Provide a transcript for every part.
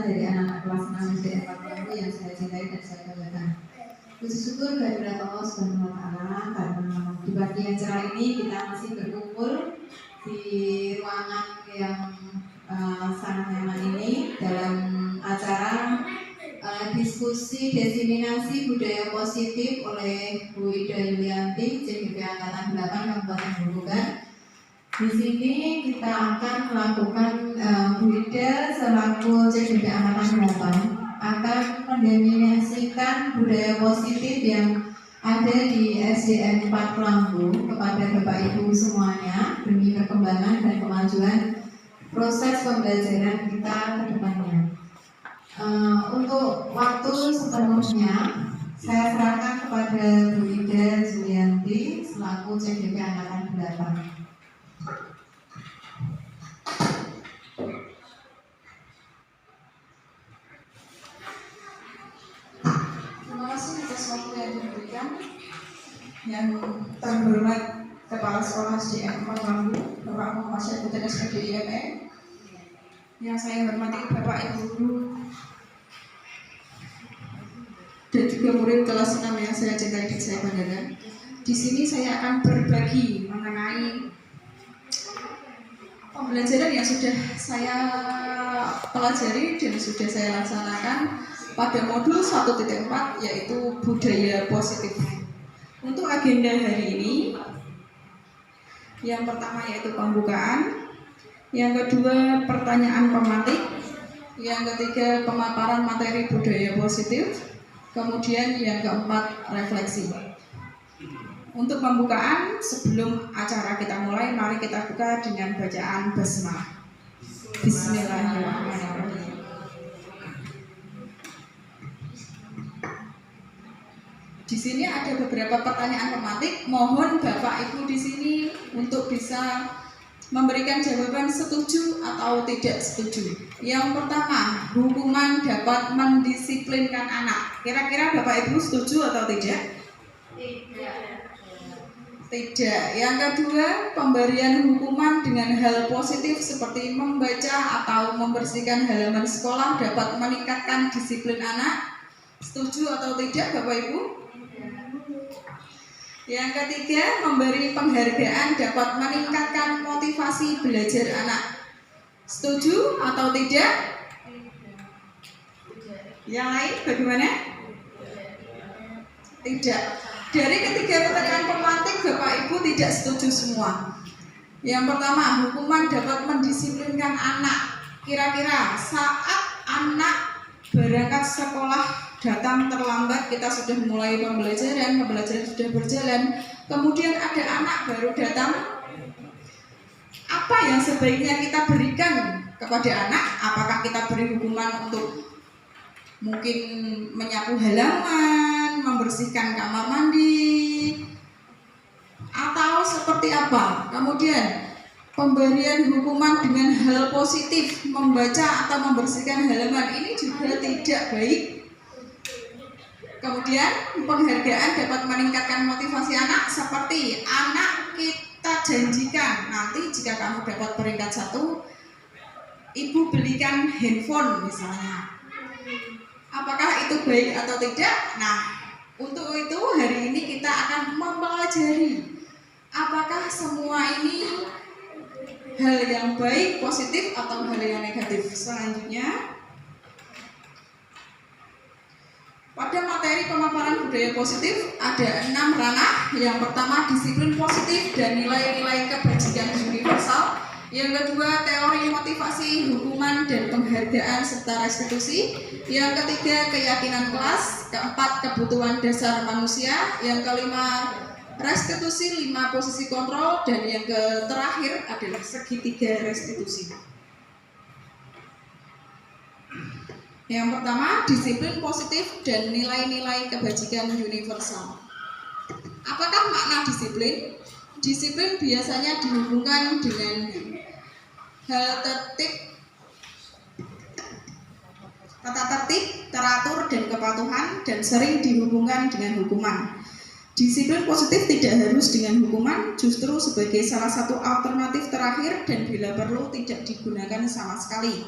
dari anak-anak kelas 6 SD 4 yang saya cintai dan saya banggakan. Puji syukur kehadirat Allah Subhanahu wa Ta'ala karena di pagi yang cerah ini kita masih berkumpul di ruangan yang sangat nyaman ini dalam acara diskusi diseminasi budaya positif oleh Bu Ida Yulianti, CGP Angkatan 8 Kabupaten Grobogan. Di sini kita akan melakukan Bu Ida selaku CGP Angkatan 8 akan mendominasikan budaya positif yang ada di SDN 4 Lambu kepada Bapak Ibu semuanya demi perkembangan dan kemajuan proses pembelajaran kita ke depannya. Untuk waktu sepenuhnya saya serahkan kepada Bu Ida Yulianti selaku CGP Angkatan 8. Terima kasih atas waktu yang diberikan. Yang terhormat Kepala Sekolah SDN 4 Lambu, Bapak Muhammad Syaifuddin SPD IME. Yang saya hormati Bapak Ibu Guru dan juga murid kelas 6 yang saya cintai dan saya banggakan. Di sini saya akan berbagi mengenai pembelajaran yang sudah saya pelajari dan sudah saya laksanakan pada modul 1.4 yaitu budaya positif. Untuk agenda hari ini, yang pertama yaitu pembukaan, yang kedua pertanyaan pemantik, yang ketiga pemaparan materi budaya positif, kemudian yang keempat refleksi. Untuk pembukaan, sebelum acara kita mulai, mari kita buka dengan bacaan basmalah. Bismillahirrahmanirrahim. Di sini ada beberapa pertanyaan pemantik. Mohon Bapak Ibu di sini untuk bisa memberikan jawaban setuju atau tidak setuju. Yang pertama, hukuman dapat mendisiplinkan anak. Kira-kira Bapak Ibu setuju atau tidak? Tidak. Yang kedua, pemberian hukuman dengan hal positif seperti membaca atau membersihkan halaman sekolah dapat meningkatkan disiplin anak. Setuju atau tidak Bapak Ibu? Yang ketiga, memberi penghargaan dapat meningkatkan motivasi belajar anak. Setuju atau tidak? Yang lain bagaimana? Tidak. Dari ketiga pertanyaan pemantik, Bapak Ibu tidak setuju semua. Yang pertama, hukuman dapat mendisiplinkan anak. Kira-kira saat anak berangkat sekolah datang terlambat, kita sudah mulai pembelajaran sudah berjalan, kemudian ada anak baru datang, apa yang sebaiknya kita berikan kepada anak? Apakah kita beri hukuman untuk mungkin menyapu halaman, membersihkan kamar mandi, atau seperti apa? Kemudian pemberian hukuman dengan hal positif, membaca atau membersihkan halaman, ini juga tidak baik. Kemudian penghargaan dapat meningkatkan motivasi anak, seperti anak kita janjikan nanti jika kamu dapat peringkat 1, ibu belikan handphone misalnya. Apakah itu baik atau tidak? Nah, untuk itu hari ini kita akan mempelajari apakah semua ini hal yang baik, positif atau hal yang negatif. Selanjutnya, pada materi pemaparan budaya positif ada 6 ranah. Yang pertama, disiplin positif dan nilai-nilai kebajikan universal. Yang kedua, teori motivasi, hukuman dan penghargaan serta restitusi. Yang ketiga, keyakinan kelas. Keempat, kebutuhan dasar manusia. Yang kelima, restitusi 5 posisi kontrol. Dan yang terakhir adalah segitiga restitusi. Yang pertama, disiplin positif dan nilai-nilai kebajikan universal. Apakah makna disiplin? Disiplin biasanya dihubungkan dengan hal tertib, tata tertib, teratur, dan kepatuhan, dan sering dihubungkan dengan hukuman. Disiplin positif tidak harus dengan hukuman, justru sebagai salah satu alternatif terakhir dan bila perlu tidak digunakan sama sekali.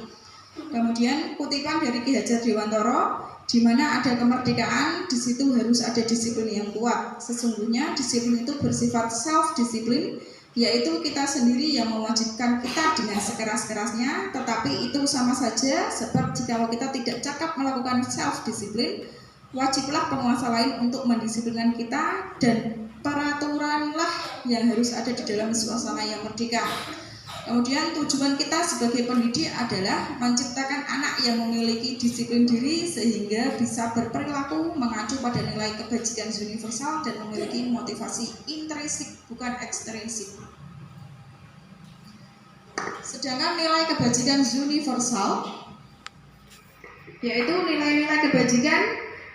Kemudian kutipan dari Ki Hajar Dewantara, di mana ada kemerdekaan, di situ harus ada disiplin yang kuat. Sesungguhnya disiplin itu bersifat self-disiplin, yaitu kita sendiri yang mewajibkan kita dengan sekeras-kerasnya, tetapi itu sama saja sebab jika kita tidak cakap melakukan self-disiplin, wajiblah penguasa lain untuk mendisiplinkan kita, dan peraturanlah yang harus ada di dalam suasana yang merdeka. Kemudian tujuan kita sebagai pendidik adalah menciptakan anak yang memiliki disiplin diri sehingga bisa berperilaku mengacu pada nilai kebajikan universal dan memiliki motivasi intrinsik bukan ekstrinsik. Sedangkan nilai kebajikan universal yaitu nilai-nilai kebajikan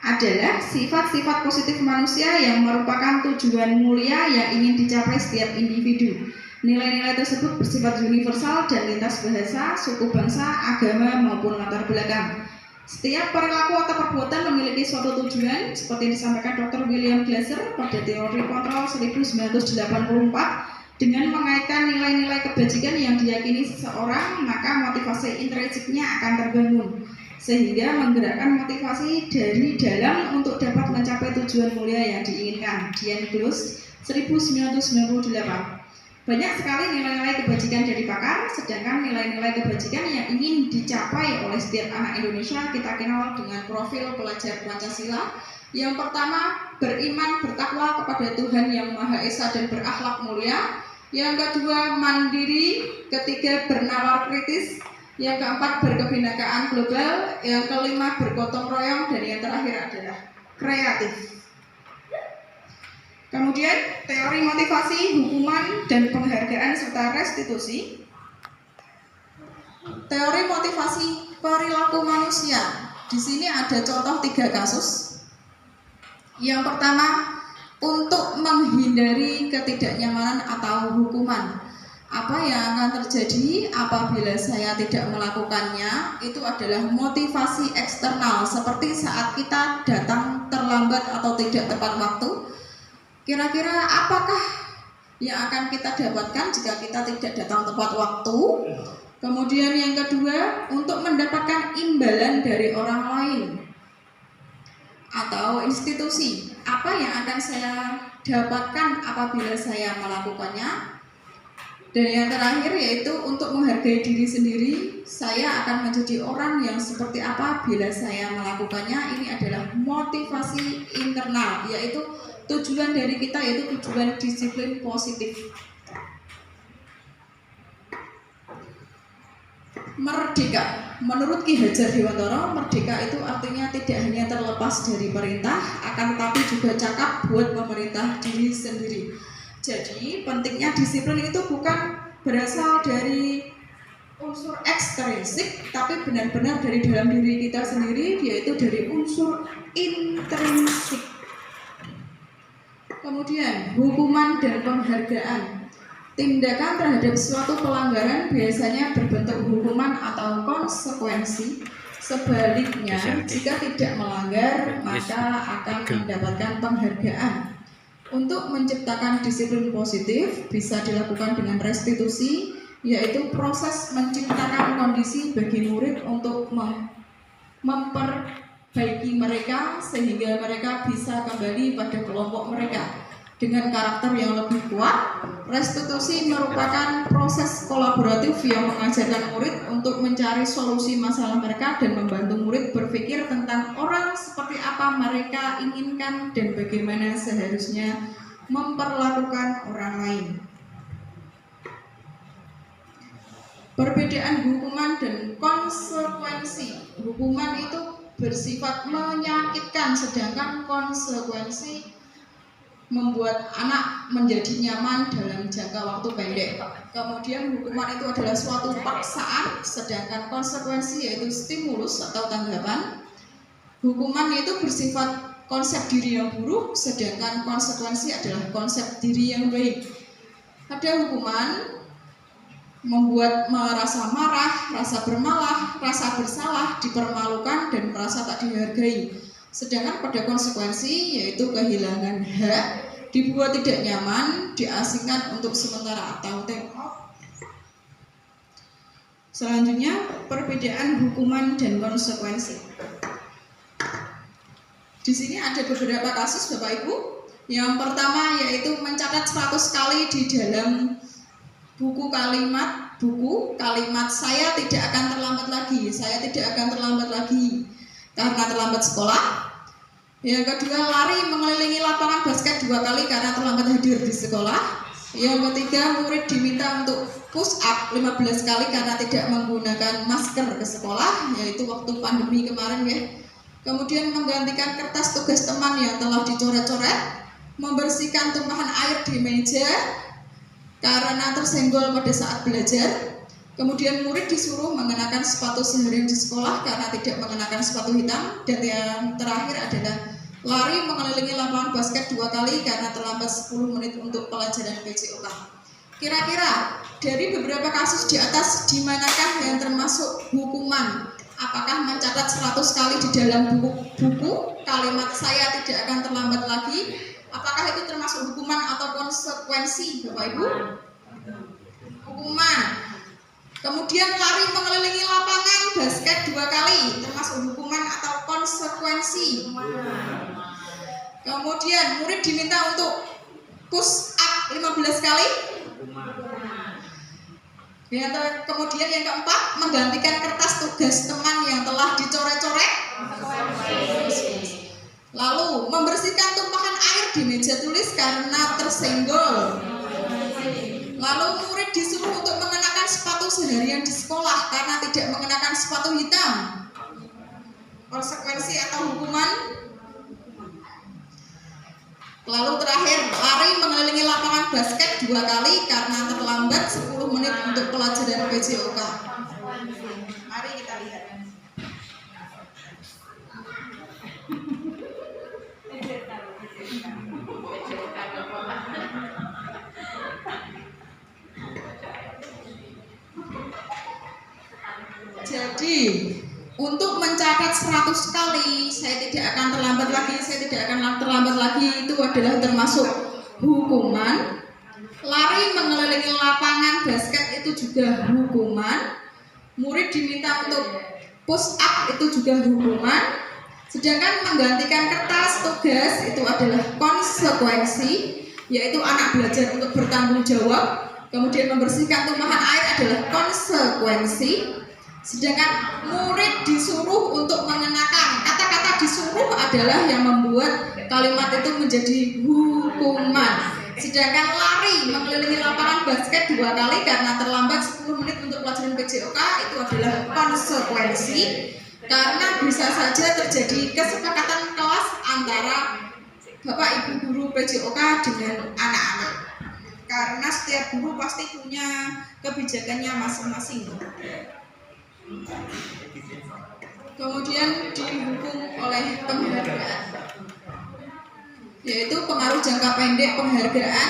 adalah sifat-sifat positif manusia yang merupakan tujuan mulia yang ingin dicapai setiap individu. Nilai-nilai tersebut bersifat universal dan lintas bahasa, suku bangsa, agama maupun latar belakang. Setiap perilaku atau perbuatan memiliki suatu tujuan, seperti disampaikan Dr. William Glasser pada teori kontrol 1984. Dengan mengaitkan nilai-nilai kebajikan yang diyakini seseorang, maka motivasi intrinsiknya akan terbangun, sehingga menggerakkan motivasi dari dalam untuk dapat mencapai tujuan mulia yang diinginkan. Dian Close 1998. Banyak sekali nilai-nilai kebajikan dari pakar, sedangkan nilai-nilai kebajikan yang ingin dicapai oleh setiap anak Indonesia kita kenal dengan profil pelajar Pancasila. Yang pertama, beriman bertakwa kepada Tuhan Yang Maha Esa dan berakhlak mulia. Yang kedua, mandiri. Ketiga, bernalar kritis. Yang keempat, berkebinekaan global. Yang kelima, bergotong royong. Dan yang terakhir adalah kreatif. Kemudian teori motivasi, hukuman, dan penghargaan serta restitusi. Teori motivasi perilaku manusia. Di sini ada contoh 3 kasus. Yang pertama, untuk menghindari ketidaknyamanan atau hukuman. Apa yang akan terjadi apabila saya tidak melakukannya? Itu adalah motivasi eksternal, seperti saat kita datang terlambat atau tidak tepat waktu. Kira-kira apakah yang akan kita dapatkan jika kita tidak datang tepat waktu? Kemudian yang kedua, untuk mendapatkan imbalan dari orang lain atau institusi. Apa yang akan saya dapatkan apabila saya melakukannya? Dan yang terakhir yaitu untuk menghargai diri sendiri. Saya akan menjadi orang yang seperti apa bila saya melakukannya. Ini adalah motivasi internal, yaitu tujuan dari kita, yaitu tujuan disiplin positif. Merdeka. Menurut Ki Hajar Dewantara, merdeka itu artinya tidak hanya terlepas dari perintah, akan tetapi juga cakap buat memerintah diri sendiri. Jadi pentingnya disiplin itu bukan berasal dari unsur ekstrinsik, tapi benar-benar dari dalam diri kita sendiri, yaitu dari unsur intrinsik. Kemudian hukuman dan penghargaan. Tindakan terhadap suatu pelanggaran biasanya berbentuk hukuman atau konsekuensi. Sebaliknya, jika tidak melanggar, maka akan mendapatkan penghargaan. Untuk menciptakan disiplin positif bisa dilakukan dengan restitusi, yaitu proses menciptakan kondisi bagi murid untuk memperbaiki mereka sehingga mereka bisa kembali pada kelompok mereka dengan karakter yang lebih kuat. Restitusi merupakan proses kolaboratif yang mengajarkan murid untuk mencari solusi masalah mereka dan membantu murid berpikir tentang orang seperti apa mereka inginkan dan bagaimana seharusnya memperlakukan orang lain. Perbedaan hukuman dan konsekuensi. Hukuman itu bersifat menyakitkan, sedangkan konsekuensi membuat anak menjadi nyaman dalam jangka waktu pendek. Kemudian hukuman itu adalah suatu paksaan, sedangkan konsekuensi yaitu stimulus atau tanggapan. Hukuman itu bersifat konsep diri yang buruk, sedangkan konsekuensi adalah konsep diri yang baik. Ada hukuman membuat merasa marah, rasa bermalah, rasa bersalah, dipermalukan, dan merasa tak dihargai. Sedangkan pada konsekuensi yaitu kehilangan hak, dibuat tidak nyaman, diasingkan untuk sementara atau take off. Selanjutnya, perbedaan hukuman dan konsekuensi. Di sini ada beberapa kasus Bapak Ibu. Yang pertama yaitu mencatat 100 kali di dalam buku kalimat saya tidak akan terlambat lagi, saya tidak akan terlambat lagi karena terlambat sekolah. Yang kedua, lari mengelilingi lapangan basket 2 kali karena terlambat hadir di sekolah. Yang ketiga, murid diminta untuk push up 15 kali karena tidak menggunakan masker ke sekolah, yaitu waktu pandemi kemarin ya. Kemudian menggantikan kertas tugas teman yang telah dicoret-coret, membersihkan tumpahan air di meja karena tersenggol pada saat belajar. Kemudian murid disuruh mengenakan sepatu seharian di sekolah karena tidak mengenakan sepatu hitam. Dan yang terakhir adalah lari mengelilingi lapangan basket 2 kali karena terlambat 10 menit untuk pelajaran PJOK. Kira-kira dari beberapa kasus di atas, di manakah yang termasuk hukuman? Apakah mencatat 100 kali di dalam buku kalimat saya tidak akan terlambat lagi? Apakah itu termasuk hukuman atau konsekuensi, Bapak Ibu? Hukuman. Kemudian lari mengelilingi lapangan basket 2 kali, termasuk hukuman atau konsekuensi? Kemudian murid diminta untuk push up 15 kali. Kemudian yang keempat, menggantikan kertas tugas teman yang telah dicoret-coret. Lalu membersihkan tumpahan air di meja tulis karena tersenggol. Lalu murid disuruh untuk mengenakan sepatu seharian di sekolah karena tidak mengenakan sepatu hitam. Konsekuensi atau hukuman? Lalu terakhir, lari mengelilingi lapangan basket 2 kali karena terlambat 10 menit untuk pelajaran PJOK. Mari kita lihat. Jadi, untuk mencatat 100 kali, saya tidak akan terlambat lagi, itu adalah termasuk hukuman. Lari mengelilingi lapangan basket itu juga hukuman. Murid diminta untuk push up itu juga hukuman. Sedangkan menggantikan kertas tugas itu adalah konsekuensi, yaitu anak belajar untuk bertanggung jawab. Kemudian membersihkan tumpahan air adalah konsekuensi. Sedangkan murid disuruh untuk mengenakan, kata-kata disuruh adalah yang membuat kalimat itu menjadi hukuman. Sedangkan lari mengelilingi lapangan basket 2 kali karena terlambat 10 menit untuk pelajaran PJOK itu adalah konsekuensi, karena bisa saja terjadi kesepakatan kelas antara Bapak Ibu guru PJOK dengan anak-anak, karena setiap guru pasti punya kebijakannya masing-masing. Kemudian dihukum oleh penghargaan, yaitu pengaruh jangka pendek penghargaan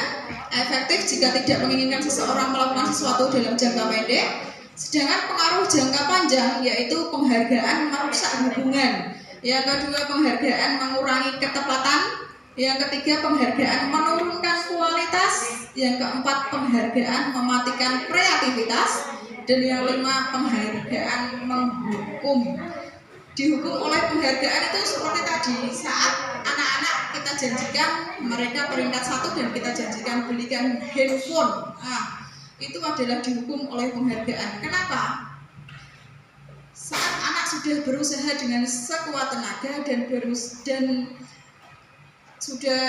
efektif jika tidak menginginkan seseorang melakukan sesuatu dalam jangka pendek. Sedangkan pengaruh jangka panjang yaitu penghargaan merusak hubungan. Yang kedua, penghargaan mengurangi ketepatan. Yang ketiga, penghargaan menurunkan kualitas. Yang keempat, penghargaan mematikan kreativitas. Dan yang lima, penghargaan menghukum. Dihukum oleh penghargaan itu seperti tadi, saat anak-anak kita janjikan mereka peringkat 1 dan kita janjikan belikan handphone. Nah, itu adalah dihukum oleh penghargaan. Kenapa? Saat anak sudah berusaha dengan sekuat tenaga dan sudah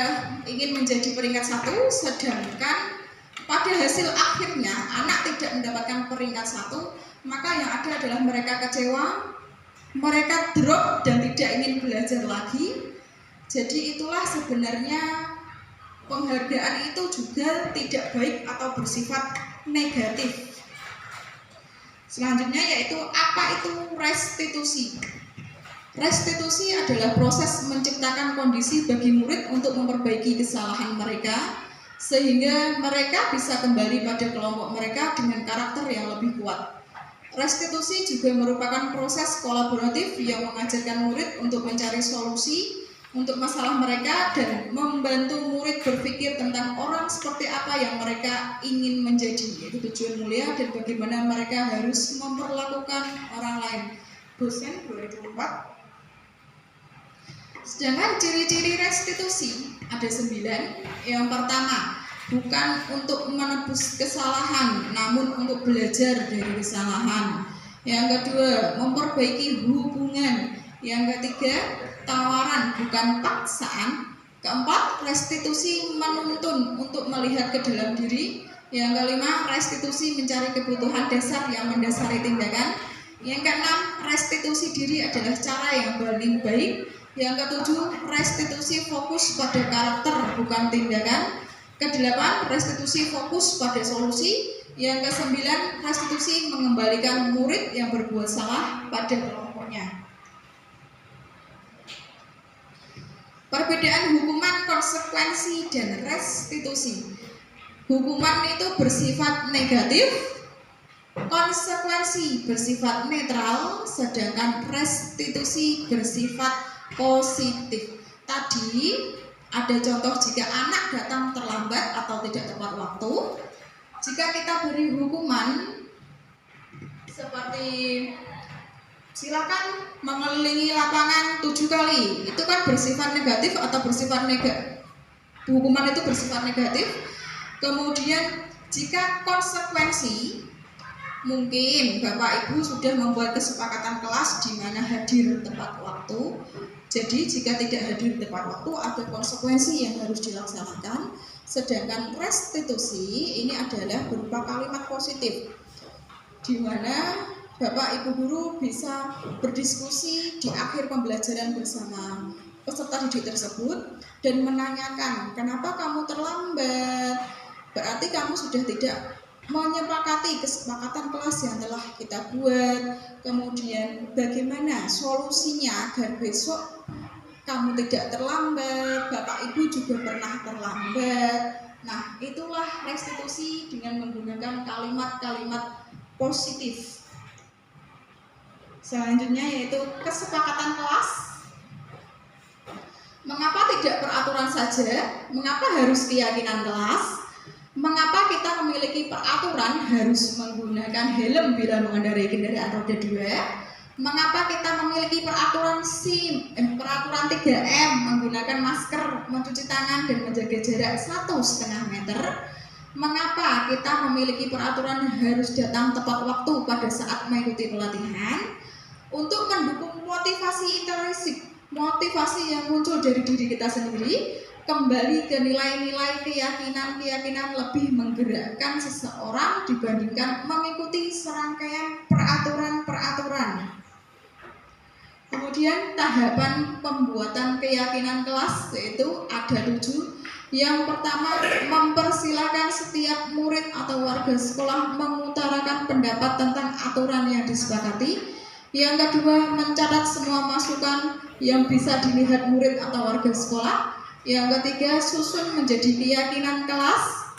ingin menjadi peringkat 1, sedangkan pada hasil akhirnya anak tidak mendapatkan peringkat 1, maka yang ada adalah mereka kecewa, mereka drop dan tidak ingin belajar lagi. Jadi itulah sebenarnya penghargaan itu juga tidak baik atau bersifat negatif. Selanjutnya yaitu apa itu restitusi. Restitusi adalah proses menciptakan kondisi bagi murid untuk memperbaiki kesalahan mereka sehingga mereka bisa kembali pada kelompok mereka dengan karakter yang lebih kuat. Restitusi juga merupakan proses kolaboratif yang mengajarkan murid untuk mencari solusi untuk masalah mereka dan membantu murid berpikir tentang orang seperti apa yang mereka ingin menjadi, yaitu tujuan mulia dan bagaimana mereka harus memperlakukan orang lain. Dosen 2004. Sedangkan ciri-ciri restitusi ada 9. Yang pertama, bukan untuk menebus kesalahan, namun untuk belajar dari kesalahan. Yang kedua, memperbaiki hubungan. Yang ketiga, tawaran bukan paksaan. Keempat, restitusi menuntun untuk melihat ke dalam diri. Yang kelima, restitusi mencari kebutuhan dasar yang mendasari tindakan. Yang keenam, restitusi diri adalah cara yang paling baik. Yang ketujuh, restitusi fokus pada karakter bukan tindakan. Kedelapan, restitusi fokus pada solusi. Yang kesembilan, restitusi mengembalikan murid yang berbuat salah pada kelompoknya. Perbedaan hukuman, konsekuensi, dan restitusi. Hukuman itu bersifat negatif, konsekuensi bersifat netral, sedangkan restitusi bersifat positif. Tadi ada contoh jika anak datang terlambat atau tidak tepat waktu. Jika kita beri hukuman seperti silakan mengelilingi lapangan 7 kali, itu kan bersifat negatif atau bersifat negatif. Hukuman itu bersifat negatif. Kemudian jika konsekuensi, mungkin Bapak Ibu sudah membuat kesepakatan kelas di mana hadir tepat waktu. Jadi jika tidak hadir tepat waktu ada konsekuensi yang harus dilaksanakan. Sedangkan restitusi ini adalah berupa kalimat positif, di mana Bapak Ibu guru bisa berdiskusi di akhir pembelajaran bersama peserta didik tersebut dan menanyakan, kenapa kamu terlambat? Berarti kamu sudah tidak menyepakati kesepakatan kelas yang telah kita buat. Kemudian bagaimana solusinya agar besok kamu tidak terlambat, Bapak Ibu juga pernah terlambat. Nah, itulah restitusi dengan menggunakan kalimat-kalimat positif. Selanjutnya yaitu kesepakatan kelas. Mengapa tidak peraturan saja? Mengapa harus keyakinan kelas? Mengapa kita memiliki peraturan harus menggunakan helm bila mengendarai kendaraan roda 2? Mengapa kita memiliki peraturan peraturan 3M, menggunakan masker, mencuci tangan, dan menjaga jarak 1,5 meter? Mengapa kita memiliki peraturan harus datang tepat waktu pada saat mengikuti pelatihan? Untuk mendukung motivasi intrinsik, motivasi yang muncul dari diri kita sendiri, kembali ke nilai-nilai keyakinan-keyakinan lebih menggerakkan seseorang dibandingkan mengikuti serangkaian peraturan-peraturan. Kemudian tahapan pembuatan keyakinan kelas yaitu ada 7. Yang pertama, mempersilakan setiap murid atau warga sekolah mengutarakan pendapat tentang aturan yang disepakati. Yang kedua, mencatat semua masukan yang bisa dilihat murid atau warga sekolah. Yang ketiga, susun menjadi keyakinan kelas.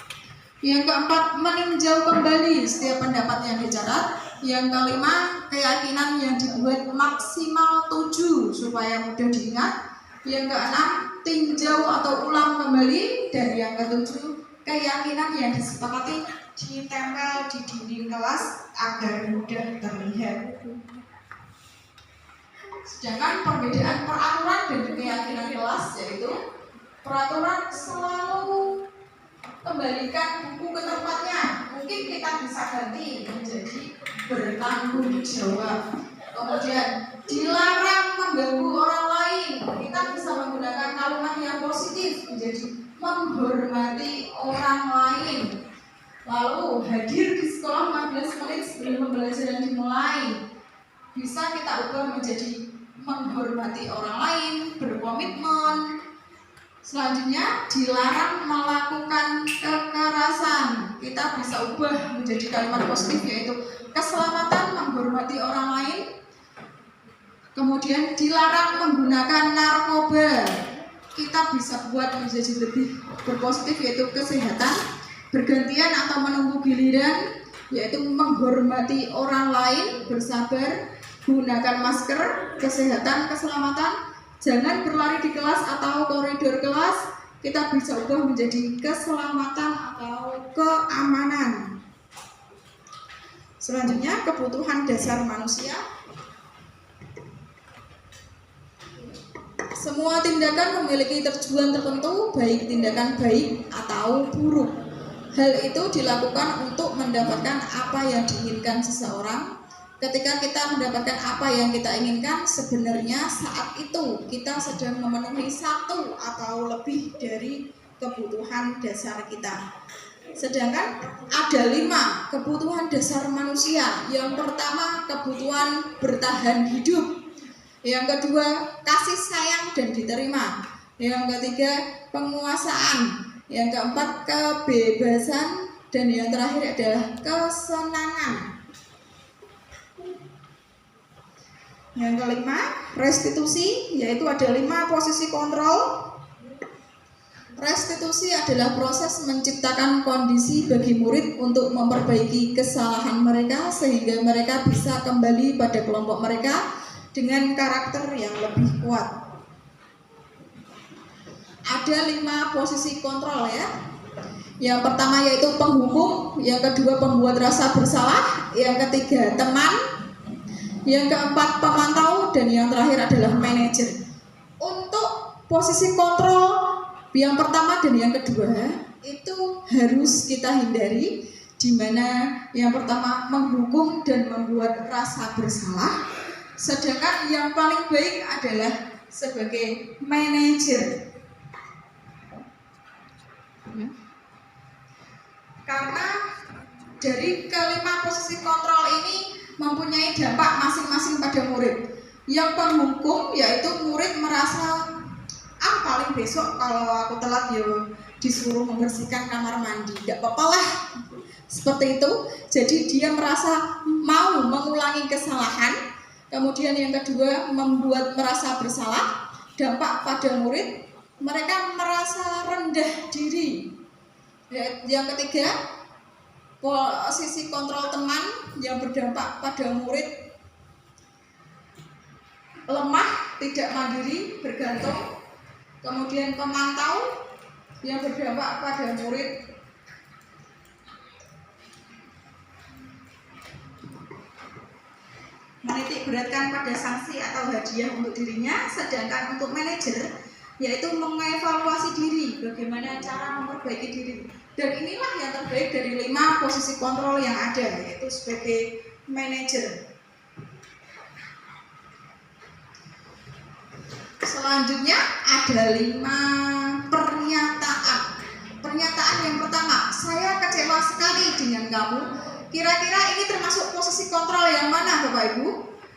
Yang keempat, meninjau kembali setiap pendapat yang dicatat. Yang kelima, keyakinan yang dibuat maksimal 7 supaya mudah diingat. Yang keenam, tinjau atau ulang kembali. Dan yang ketujuh, keyakinan yang disepakati ditempel di dinding kelas agar mudah terlihat. Sedangkan perbedaan peraturan dan keyakinan kelas yaitu peraturan selalu kembalikan buku ke tempatnya. Mungkin kita bisa ganti menjadi bertanggung jawab. Kemudian dilarang mengganggu orang lain. Kita bisa menggunakan kalimat yang positif menjadi menghormati orang lain. Lalu hadir di sekolah 15 menit sebelum pembelajaran dimulai. Bisa kita ubah menjadi menghormati orang lain, berkomitmen. Selanjutnya, dilarang melakukan kekerasan. Kita bisa ubah menjadi kalimat positif yaitu keselamatan, menghormati orang lain. Kemudian dilarang menggunakan narkoba. Kita bisa buat menjadi lebih berpositif yaitu kesehatan, bergantian atau menunggu giliran yaitu menghormati orang lain, bersabar, gunakan masker, kesehatan, keselamatan, Jangan berlari di kelas atau koridor kelas, kita bisa ubah menjadi keselamatan atau keamanan. Selanjutnya, kebutuhan dasar manusia. Semua tindakan memiliki tujuan tertentu, baik tindakan baik atau buruk. Hal itu dilakukan untuk mendapatkan apa yang diinginkan seseorang. Ketika kita mendapatkan apa yang kita inginkan, sebenarnya saat itu kita sedang memenuhi satu atau lebih dari kebutuhan dasar kita. Sedangkan ada 5 kebutuhan dasar manusia. Yang pertama, kebutuhan bertahan hidup. Yang kedua, kasih sayang dan diterima. Yang ketiga, penguasaan. Yang keempat, kebebasan. Dan yang terakhir adalah kesenangan. Yang kelima, restitusi, yaitu ada 5 posisi kontrol. Restitusi adalah proses menciptakan kondisi bagi murid untuk memperbaiki kesalahan mereka sehingga mereka bisa kembali pada kelompok mereka dengan karakter yang lebih kuat. Ada 5 posisi kontrol ya. Yang pertama yaitu penghukum, yang kedua pembuat rasa bersalah, yang ketiga teman, yang keempat pemantau, dan yang terakhir adalah manajer. Untuk posisi kontrol yang pertama dan yang kedua itu harus kita hindari, di mana yang pertama menghukum dan membuat rasa bersalah, sedangkan yang paling baik adalah sebagai manajer. Karena dari kelima posisi kontrol ini mempunyai dampak masing-masing pada murid. Yang penghukum yaitu murid merasa paling besok kalau aku telat disuruh membersihkan kamar mandi, gak apa-apa lah, seperti itu. Jadi dia merasa mau mengulangi kesalahan. Kemudian yang kedua membuat merasa bersalah. Dampak pada murid, mereka merasa rendah diri. Yang ketiga, posisi kontrol teman yang berdampak pada murid lemah, tidak mandiri, bergantung. Kemudian pemantau yang berdampak pada murid menitik beratkan pada sanksi atau hadiah untuk dirinya. Sedangkan untuk manajer yaitu mengevaluasi diri, bagaimana cara memperbaiki diri. Dan inilah yang terbaik dari 5 posisi kontrol yang ada, yaitu sebagai manajer. Selanjutnya ada 5 pernyataan. Pernyataan yang pertama, saya kecewa sekali dengan kamu. Kira-kira ini termasuk posisi kontrol yang mana Bapak Ibu?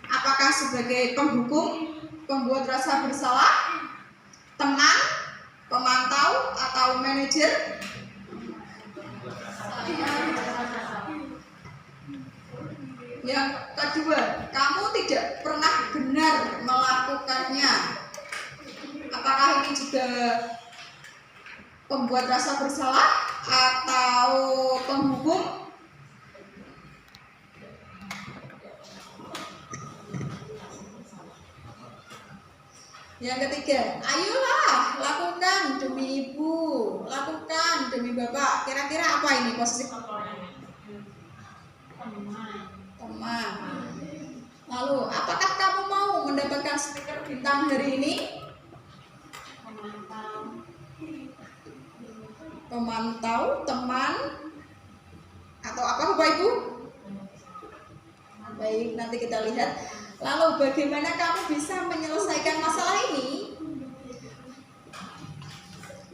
Apakah sebagai penghukum, pembuat rasa bersalah, teman, pemantau, atau manajer? Yang kedua, kamu tidak pernah benar melakukannya. Apakah ini juga pembuat rasa bersalah atau penghukum? Yang ketiga, ayolah lakukan demi ibu, lakukan demi bapak. Kira-kira apa ini posisi kontrolnya? Teman. Lalu, apakah kamu mau mendapatkan stiker bintang hari ini? Pemantau, teman, atau apa Bapak Ibu? Baik, nanti kita lihat. Lalu bagaimana kamu bisa menyelesaikan masalah ini?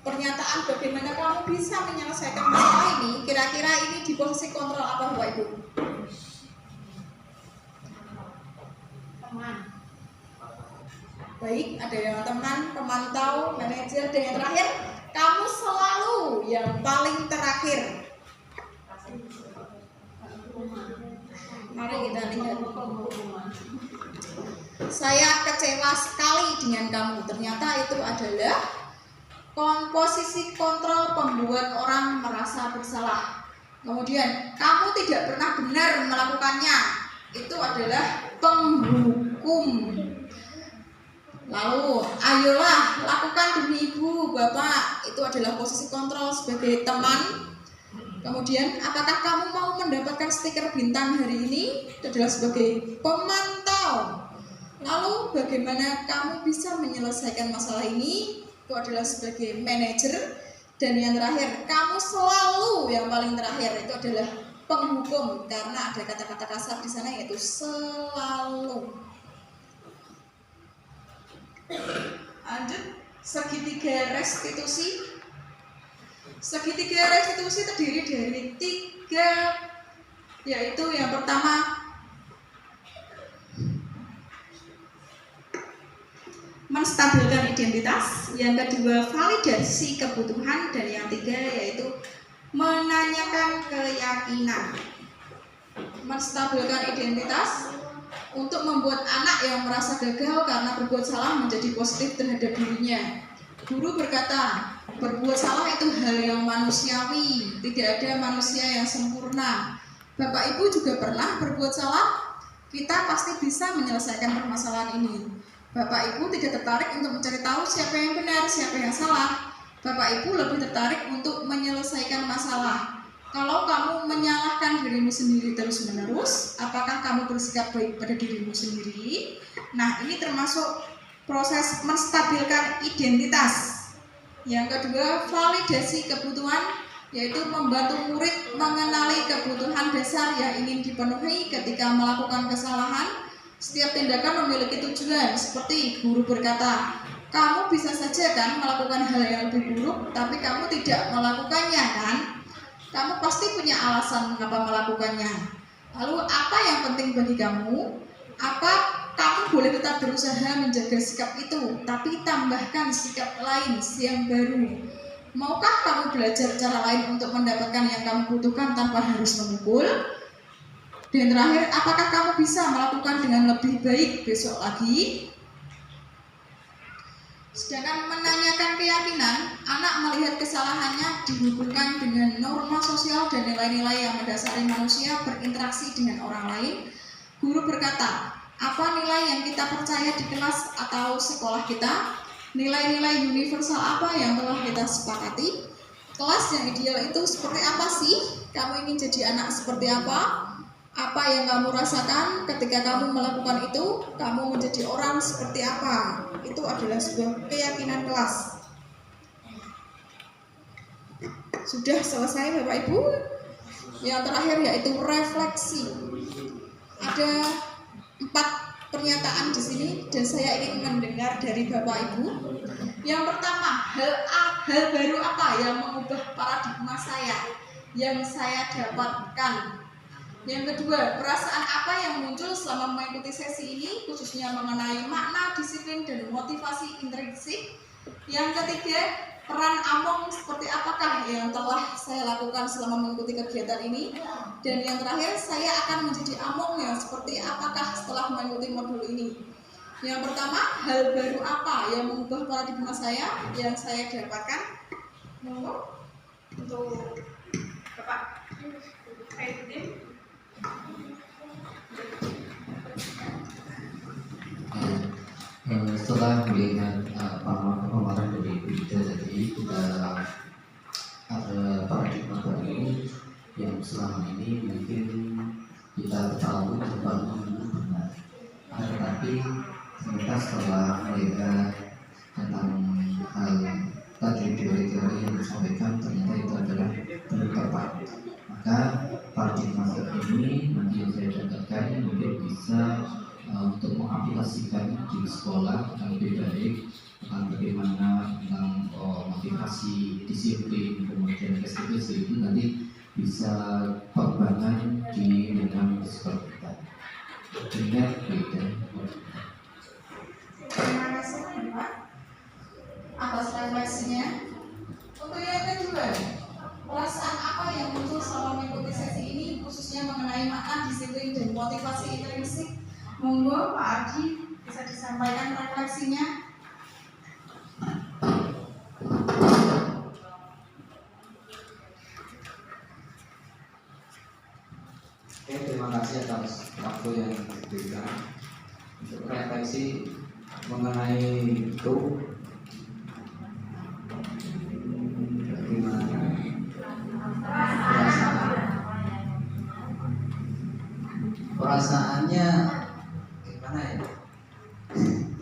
Pernyataan bagaimana kamu bisa menyelesaikan masalah ini, kira-kira ini di posisi kontrol apa Bapak Ibu? Teman. Baik, ada yang teman, pemantau, manajer, dan yang terakhir, kamu selalu yang paling terakhir. Mari kita lihat. Saya kecewa sekali dengan kamu. Ternyata itu adalah posisi kontrol pembuat orang merasa bersalah. Kemudian, kamu tidak pernah benar melakukannya. Itu adalah penghukum. Lalu, ayolah lakukan demi ibu, bapak. Itu adalah posisi kontrol sebagai teman. Kemudian, apakah kamu mau mendapatkan stiker bintang hari ini? Itu adalah sebagai pemantau. Lalu, bagaimana kamu bisa menyelesaikan masalah ini? Itu adalah sebagai manajer. Dan yang terakhir, kamu selalu, yang paling terakhir itu adalah penghukum, karena ada kata-kata kasar di sana yaitu selalu. Lanjut, segitiga restitusi. Segitiga restitusi terdiri dari 3, yaitu yang pertama menstabilkan identitas, yang kedua validasi kebutuhan, dan yang 3 yaitu menanyakan keyakinan. Menstabilkan identitas untuk membuat anak yang merasa gagal karena berbuat salah menjadi positif terhadap dirinya. Guru berkata, berbuat salah itu hal yang manusiawi, tidak ada manusia yang sempurna. Bapak Ibu juga pernah berbuat salah, kita pasti bisa menyelesaikan permasalahan ini. Bapak Ibu tidak tertarik untuk mencari tahu siapa yang benar, siapa yang salah. Bapak Ibu lebih tertarik untuk menyelesaikan masalah. Kalau kamu menyalahkan dirimu sendiri terus-menerus, apakah kamu bersikap baik pada dirimu sendiri? Nah, ini termasuk proses menstabilkan identitas. Yang kedua, validasi kebutuhan, yaitu membantu murid mengenali kebutuhan dasar yang ingin dipenuhi ketika melakukan kesalahan. Setiap tindakan memiliki tujuan, seperti guru berkata, kamu bisa saja kan melakukan hal yang lebih buruk, tapi kamu tidak melakukannya kan? Kamu pasti punya alasan mengapa melakukannya. Lalu apa yang penting bagi kamu? Apa kamu boleh tetap berusaha menjaga sikap itu, tapi tambahkan sikap lain yang baru. Maukah kamu belajar cara lain untuk mendapatkan yang kamu butuhkan tanpa harus memukul? Dan terakhir, apakah kamu bisa melakukan dengan lebih baik besok lagi? Sedangkan menanyakan keyakinan, anak melihat kesalahannya dihubungkan dengan norma sosial dan nilai-nilai yang mendasari manusia berinteraksi dengan orang lain. Guru berkata, apa nilai yang kita percaya di kelas atau sekolah kita? Nilai-nilai universal apa yang telah kita sepakati? Kelas yang ideal itu seperti apa sih? Kamu ingin jadi anak seperti apa? Apa yang kamu rasakan ketika kamu melakukan itu? Kamu menjadi orang seperti apa? Itu adalah sebuah keyakinan kelas. Sudah selesai Bapak Ibu. Yang terakhir yaitu refleksi. Ada 4 pernyataan di sini dan saya ingin mendengar dari Bapak Ibu. Yang pertama, hal baru apa yang mengubah paradigma saya yang saya dapatkan? Yang kedua, perasaan apa yang muncul selama mengikuti sesi ini, khususnya mengenai makna, disiplin, dan motivasi intrinsik. Yang ketiga, peran Among seperti apakah yang telah saya lakukan selama mengikuti kegiatan ini. Dan yang terakhir, saya akan menjadi Among yang seperti apakah setelah mengikuti modul ini. Yang pertama, hal baru apa yang mengubah paradigma saya yang saya dapatkan? Monggo untuk Bapak Aidin. Setelah melihat paparan dari Ida tadi, kita ada paradigma baru yang selama ini mungkin kita tahu terbangun benar, tetapi ternyata setelah melihat tentang hal tadi teori-teori yang disampaikan, ternyata itu adalah belum tepat. Maka paradigma ini nanti yang saya dapatkan mungkin bisa untuk mengaplikasikan di sekolah yang lebih baik tentang bagaimana tentang motivasi, disiplin, kemudian restitusi itu nanti bisa pengembangan di dalam sekolah kita. Dengan beda. Terima kasih Pak atas refleksinya. Untuk yang kedua, perasaan apa yang muncul selama mengikuti sesi ini, khususnya mengenai makna, disiplin, dan motivasi intrinsik? Monggo Pak Adi bisa disampaikan refleksinya. Oke, terima kasih atas waktu yang diberikan untuk refleksi. mengenai itu bagaimana perasaannya gimana ya,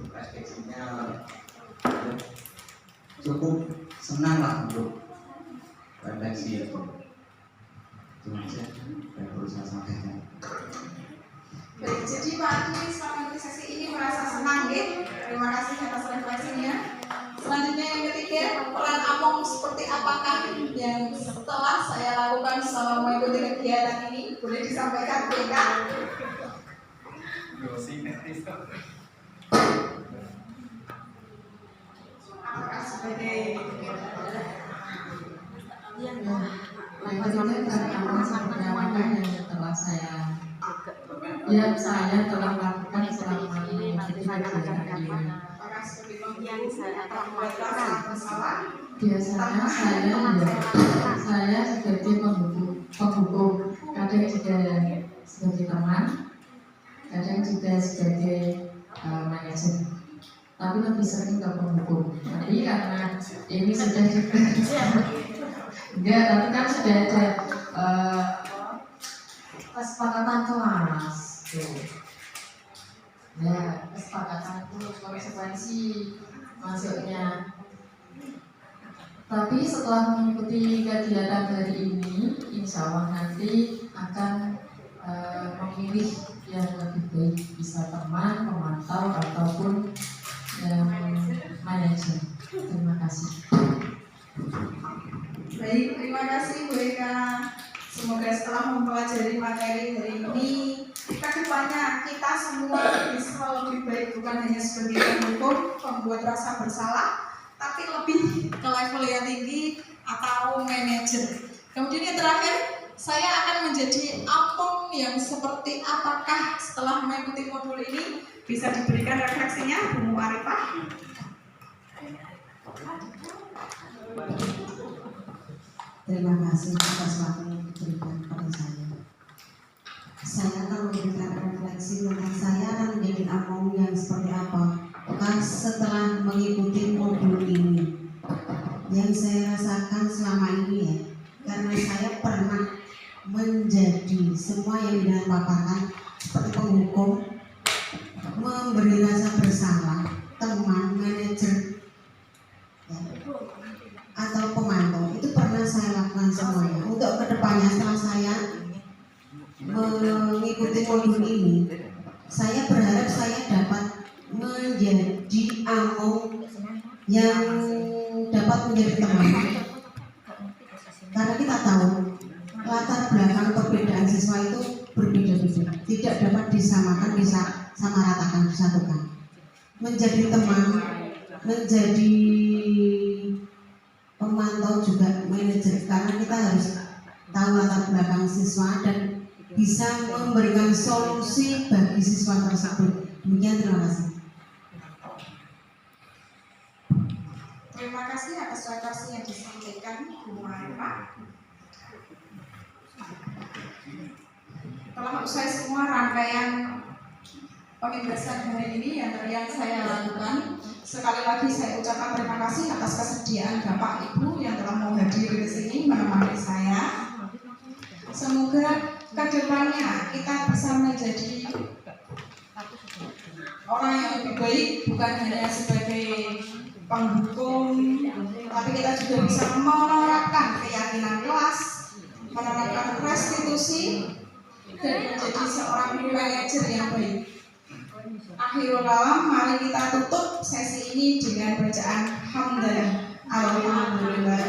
perspektifnya cukup senang lah untuk refleksi itu aja yang perlu saya sampaikan. Baik, jadi Pak Adi selama sesi ini merasa senang ya. Terima kasih atas refleksinya. Selanjutnya yang ketiga, peran Among seperti apakah yang setelah saya lakukan selama mengikuti kegiatan ini? Boleh disampaikan BK? Apakah sebagai Yang ketiga pertama seperti apakah yang setelah saya telah lakukan selama mengikuti kajian ini. apakah sebagai yang saya membuat rasa bersalah? Biasanya saya sebagai penghukum, kadang juga sebagai teman, kadang juga sebagai manajer. Tapi lebih sering ke penghukum. Tapi karena ini sudah juga enggak, tapi kan sudah ada kesepakatan kelas tuh. Ya, kesepakatan itu konsekuensi masuknya. Tapi setelah mengikuti kegiatan hari ini, insya Allah nanti akan memilih yang lebih baik, bisa teman, pemantau, ataupun manajer. Terima kasih. Baik, terima kasih Bu Eka. Semoga setelah mempelajari materi hari ini, kedepannya kita semua bisa lebih baik, bukan hanya sebagai penghukum, pembuat rasa bersalah, tapi lebih ke level yang tinggi atau manajer. Kemudian yang terakhir, saya akan menjadi Among yang seperti apakah setelah mengikuti modul ini? Bisa diberikan refleksinya, Bu Arifah? Terima kasih atas waktu yang diberikan kepada saya. Saya akan memberikan refleksi tentang saya akan menjadi Among yang seperti apa setelah mengikuti modul ini. Yang saya rasakan selama ini ya, karena saya pernah menjadi semua yang dipaparkan seperti penghukum, memberi rasa bersalah, teman, manajer, ya, atau pemantau, itu pernah saya lakukan semuanya. Untuk kedepannya setelah saya mengikuti modul ini, saya berharap saya dapat menjadi Among yang dapat menjadi teman. Karena kita tahu latar belakang perbedaan siswa itu berbeda-beda, tidak dapat disamakan, disamaratakan, disatukan. Menjadi teman, menjadi pemantau juga manajer, karena kita harus tahu latar belakang siswa dan bisa memberikan solusi bagi siswa tersebut. Demikian, terima kasih. Terima kasih atas refleksi yang disampaikan Bu Arifah. Telah usai semua rangkaian pembahasan hari ini yang saya lakukan. Sekali lagi saya ucapkan terima kasih atas kesediaan Bapak Ibu yang telah mau hadir di sini menemani saya. Semoga kedepannya kita bisa menjadi orang yang lebih baik, bukan hanya sebagai penghukum, tapi kita juga bisa menerapkan keyakinan kelas, menerapkan restitusi, dan menjadi seorang manajer yang baik. Akhirul kalam, mari kita tutup sesi ini dengan bacaan hamdalah. Alhamdulillah.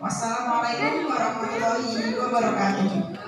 Wassalamualaikum warahmatullahi wabarakatuh.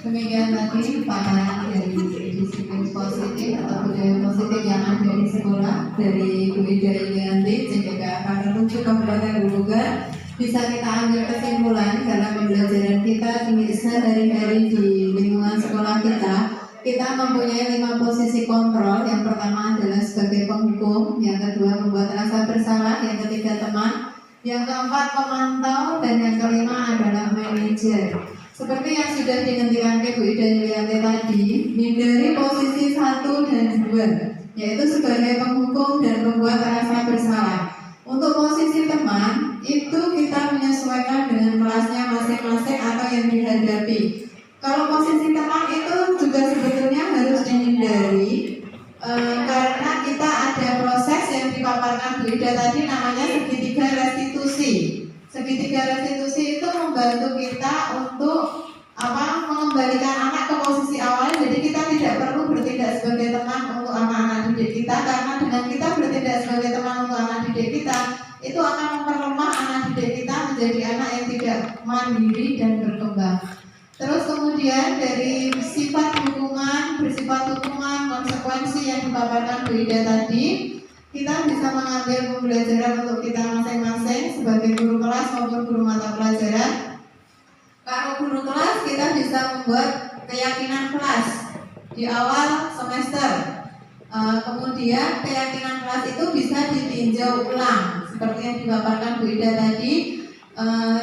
Demikian tadi paparan dari disiplin positif atau budaya positif yang ada di sekolah dari Bu Ida Ilianti, CPK Kabupaten Kabupaten Grobogan. Bisa kita ambil kesimpulan dalam pembelajaran kita di sehari-hari di lingkungan sekolah kita. Kita mempunyai 5 posisi kontrol. Yang pertama adalah sebagai penghukum, yang kedua membuat rasa bersalah, yang ketiga teman, yang keempat pemantau, dan yang kelima adalah manajer. Seperti yang sudah dihentikan Bu Ida Yulianti tadi, hindari posisi 1 dan 2, yaitu sebagai penghukum dan pembuat rasa bersalah. Untuk posisi teman, itu kita menyesuaikan dengan kelasnya masing-masing atau yang dihadapi. Kalau posisi teman itu juga sebetulnya harus dihindari, karena kita ada proses yang dipaparkan Bu Ida tadi namanya segitiga restitusi. Segitiga restitusi itu membantu kita untuk mengembalikan anak ke posisi awal. Jadi kita tidak perlu bertindak sebagai teman untuk anak-anak didik kita, karena dengan kita bertindak sebagai teman untuk anak didik kita, itu akan memperlemah anak didik kita menjadi anak yang tidak mandiri dan berkembang. Terus kemudian dari sifat hukuman, bersifat hukuman, konsekuensi yang dipaparkan Bu Ida tadi, kita bisa mengambil pembelajaran untuk kita masing-masing sebagai guru kelas maupun guru mata pelajaran. Kalau guru kelas, kita bisa membuat keyakinan kelas di awal semester. Kemudian keyakinan kelas itu bisa ditinjau ulang seperti yang dipaparkan Bu Ida tadi.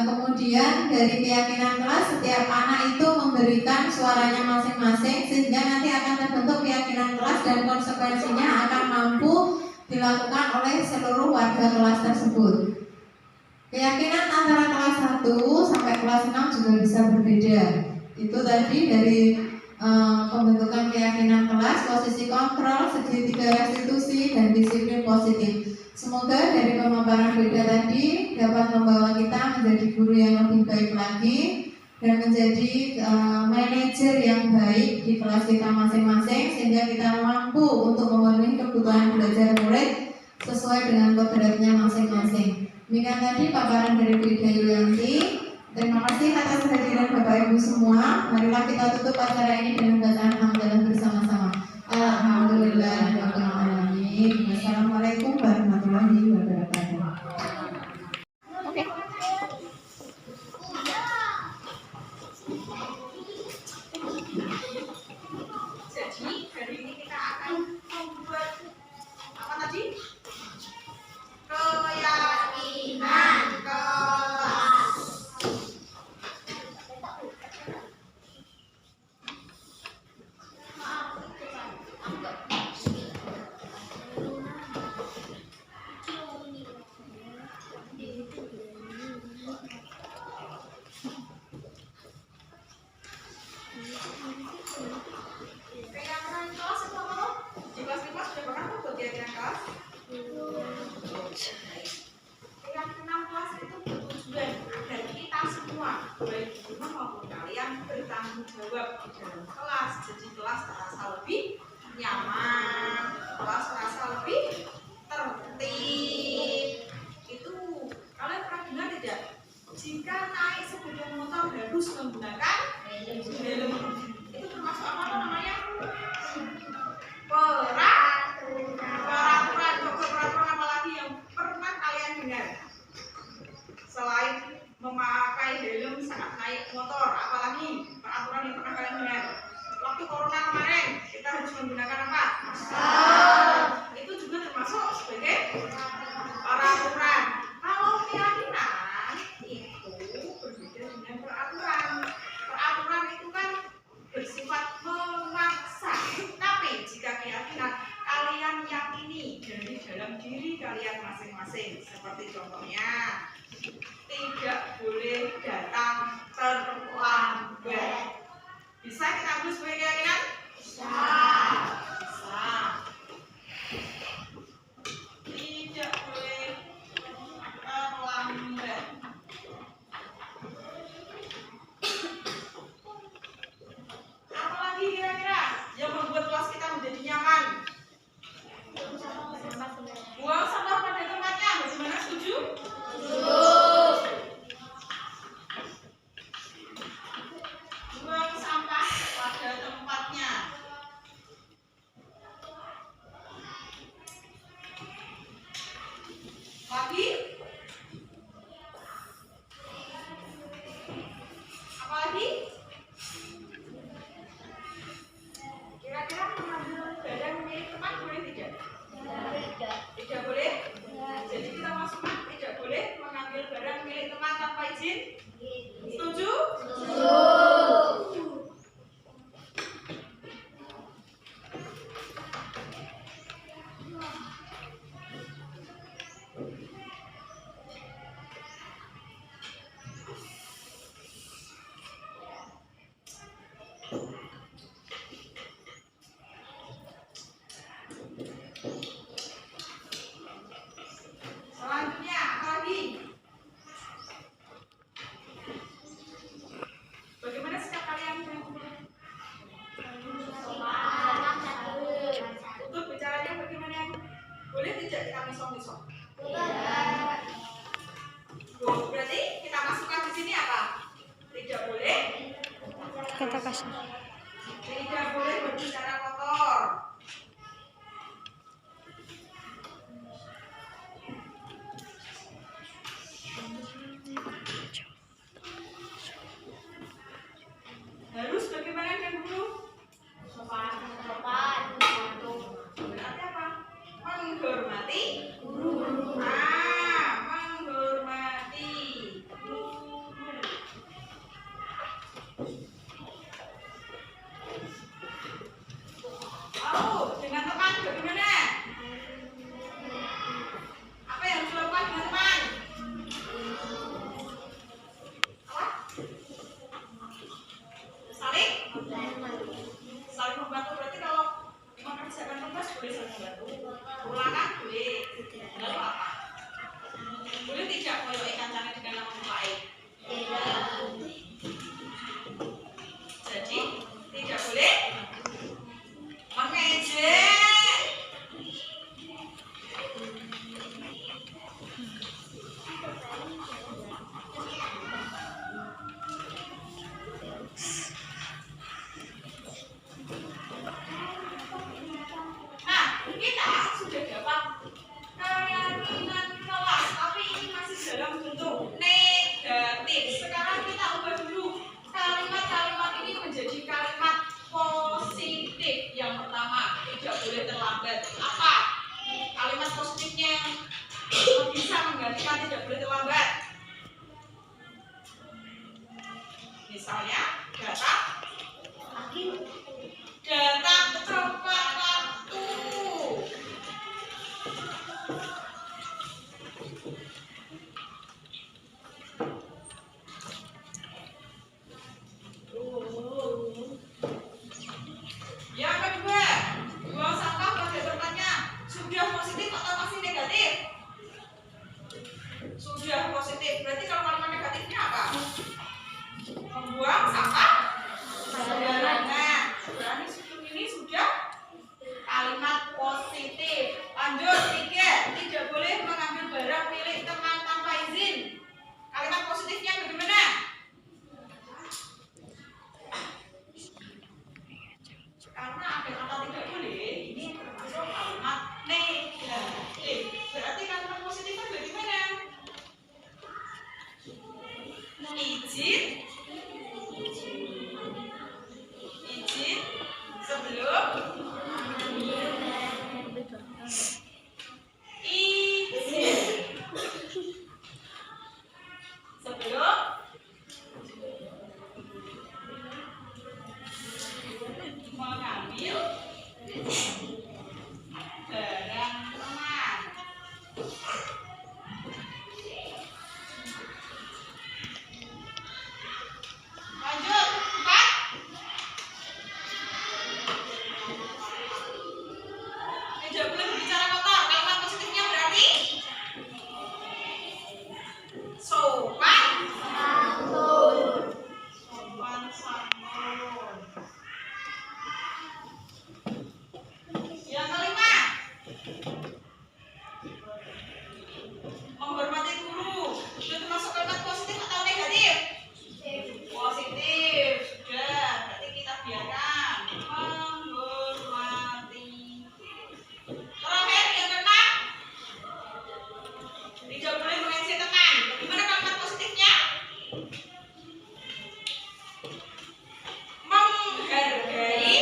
Kemudian dari keyakinan kelas, setiap anak itu memberikan suaranya masing-masing, sehingga nanti akan terbentuk keyakinan kelas dan konsekuensinya akan mampu dilakukan oleh seluruh warga kelas tersebut. Keyakinan antara kelas 1 sampai kelas 6 juga bisa berbeda. Itu tadi dari pembentukan keyakinan kelas, posisi kontrol, segitiga restitusi, dan disiplin positif. Semoga dari pemaparan Bu Ida tadi dapat membawa kita menjadi guru yang lebih baik lagi dan menjadi manajer yang baik di kelas kita masing-masing, sehingga kita mampu untuk memenuhi kebutuhan belajar murid sesuai dengan kodratnya masing-masing. Demikian tadi paparan dari Bu Ida Yulianti. Terima kasih atas kehadiran Bapak Ibu semua. Marilah kita tutup acara ini dengan bacaan hamdalah bersama-sama. Alhamdulillahirrahmanirrahim. Wassalamualaikum warahmatullahi wabarakatuh. Jadi hari ini kita akan membuat apa tadi? Keyakinan kelas. Keyakinan kelas itu apa? Di kelas 5 sudah pernah buat keyakinan kelas? Keyakinan kelas itu bertujuan agar kita semua, baik di rumah maupun kalian, bertanggung jawab di dalam kelas. Jadi kelas terasa lebih nyaman, kelas terasa lebih tertib. Itu kalian pernah dengar tidak? Jika naik sepeda motor harus menggunakan helm. Itu termasuk apa namanya? Peraturan apa lagi yang pernah kalian dengar? Selain memakai helm saat naik motor, apalagi peraturan yang pernah kalian dengar? Waktu corona kemarin kita harus menggunakan apa? Masker. Itu juga termasuk sebagai peraturan. Kalau keyakinan itu berbeda dengan peraturan. Peraturan itu kan bersifat memaksa. Tapi jika keyakinan kalian yakini dari dalam diri kalian masing-masing, seperti contohnya tidak boleh datang terlambat. Bisa kita ambil sebagai keyakinan? Bisa. Tidak boleh terlambat. Apalagi kira-kira yang membuat kelas kita menjadi nyaman? Buang sampah pada tempatnya. Bagaimana, setuju? Buang sampah pada tempatnya. Lagi? Apalagi? Kira-kira mengambil barang milik teman boleh tidak? Tidak boleh? Jadi kita masukkan tidak boleh mengambil barang milik teman tanpa izin? Setuju? tidak kita misong-misong? Berarti kita masukkan di sini apa? Tidak boleh Kata kasar. tidak boleh berbicara kotor. Harus bagaimana kan dulu? Berarti apa? Menghormati guru. Menghormati guru. Dengan teman bagaimana? Apa yang harus dilakukan dengan teman? Apa? Saling membantu. Berarti kalau mengerjakan tugas boleh saling membantu. Ulangan boleh. Lalu apa? Boleh tidak melewatkan tangan dengan nama baik? Jadi tidak boleh mengejek. Nah, kita sudah dapat kalimat kelas, tapi ini masih dalam bentuk negatif. Sekarang kita ubah dulu kalimat-kalimat ini menjadi kalimat positif. Yang pertama, tidak boleh terlambat. Apa? Kalimat positifnya yang bisa menggantikan tidak boleh terlambat. Misalnya, datang tepat waktu. Yang kedua, buang sampah pada tempatnya. Sudah positif atau masih negatif? Sudah positif. Berarti kalau kalimat negatifnya apa? Membuang sampah sembarangan. Berarti ini sudah kalimat positif. Lanjut, 3. Tidak boleh mengambil barang milik teman tanpa izin. Kalimat positifnya bagaimana? Karena ada kata tidak boleh, ini termasuk kalimat negatif. Berarti kalimat positifnya bagaimana? Izin sebelum mengambil barang teman. Lanjut, 4. Tidak boleh berbicara kotor. Kalimat positifnya berarti sopan santun. Sopan santun. Yang kelima, menghormati guru. Itu termasuk kalimat positif atau negatif? Positif. Sudah, berarti kita biarkan menghormati. Terakhir yang keenam, tidak boleh mengejek teman. Bagaimana kalimat positifnya? Menghargai.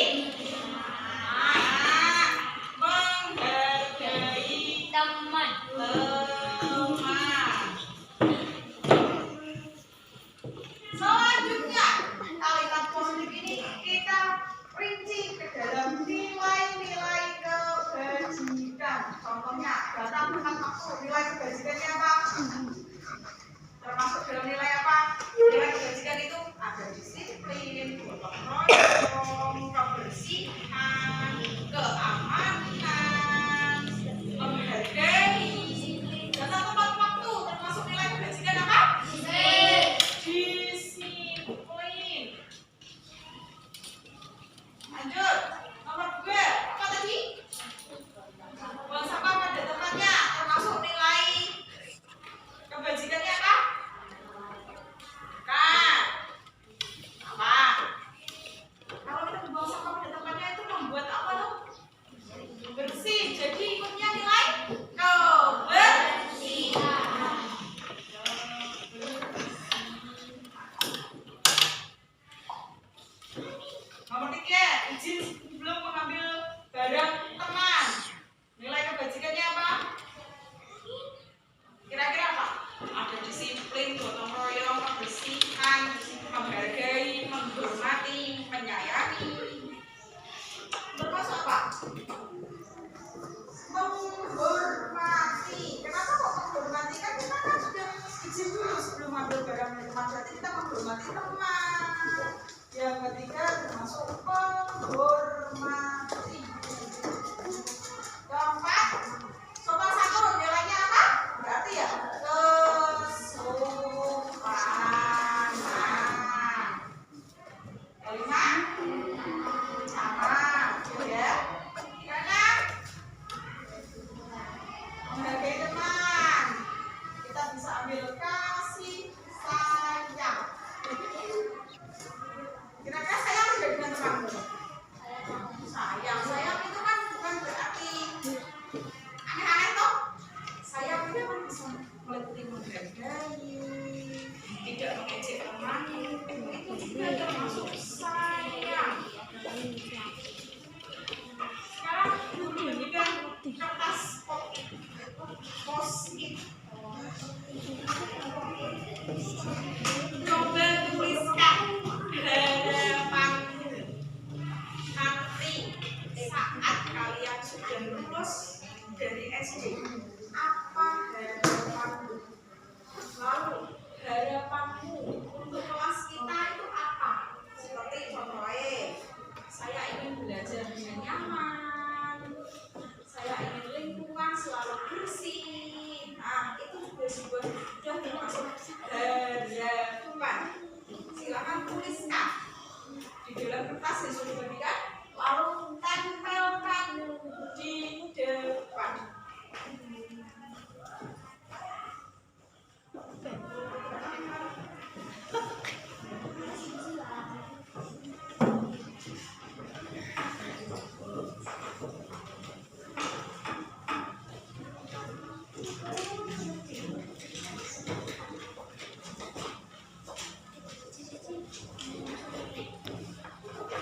Menghargai Teman. teman. Selanjutnya, kalimat positif ini kita rinci ke dalam nilai-nilai kebajikan. Contohnya, datang tepat waktu. Nilai kebajikannya apa? Termasuk dalam nilai apa? Nilai kebajikan itu ada disiplin, gotong royong, kebersihan, keamanan, menghargai, menghormati teman. Yang ketiga termasuk menghormati. Keempat, sopan santun nilainya apa? Berarti ya kesopanan. Kelima, sama, ya. Keenam, menghargai teman. Kita bisa ambil kasih sayang. Kira-kira sayang juga dengan teman. Sayang itu kan bukan berarti aneh-aneh toh. Sayang itu kan bisa meliputi menghargai, tidak mengejek teman. Itu juga termasuk sayang. Sekarang bunyikan kertas post-it. Coba tuliskan harapanmu nanti saat kalian sudah lulus dari SD. Apa harapanmu? Lalu harapanmu untuk kelas kita itu apa? Seperti contohnya, saya ingin belajar dengan nyaman, saya ingin lingkungan selalu bersih. Nah, itu sudah termasuk harapan. Silakan tuliskan di dalam kertas yang sudah diberikan, lalu tempelkan di depan.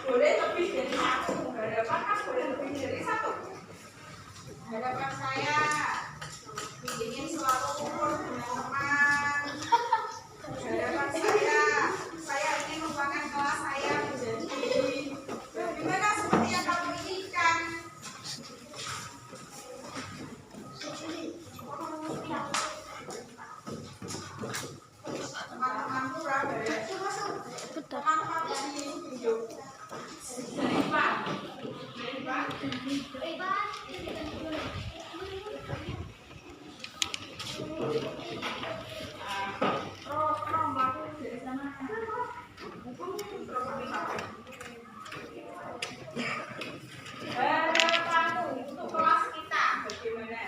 Boleh lebih dari satu. Harapan kan boleh lebih dari satu. Harapan saya ingin selalu kumpul dengan teman. Harapan saya ingin membangun kelas saya menjadi bagaimana seperti yang kamu inginkan. Teman-temanmu berapa ya? Teman-teman di video. Dari Pak. Harapanmu untuk kelas kita bagaimana?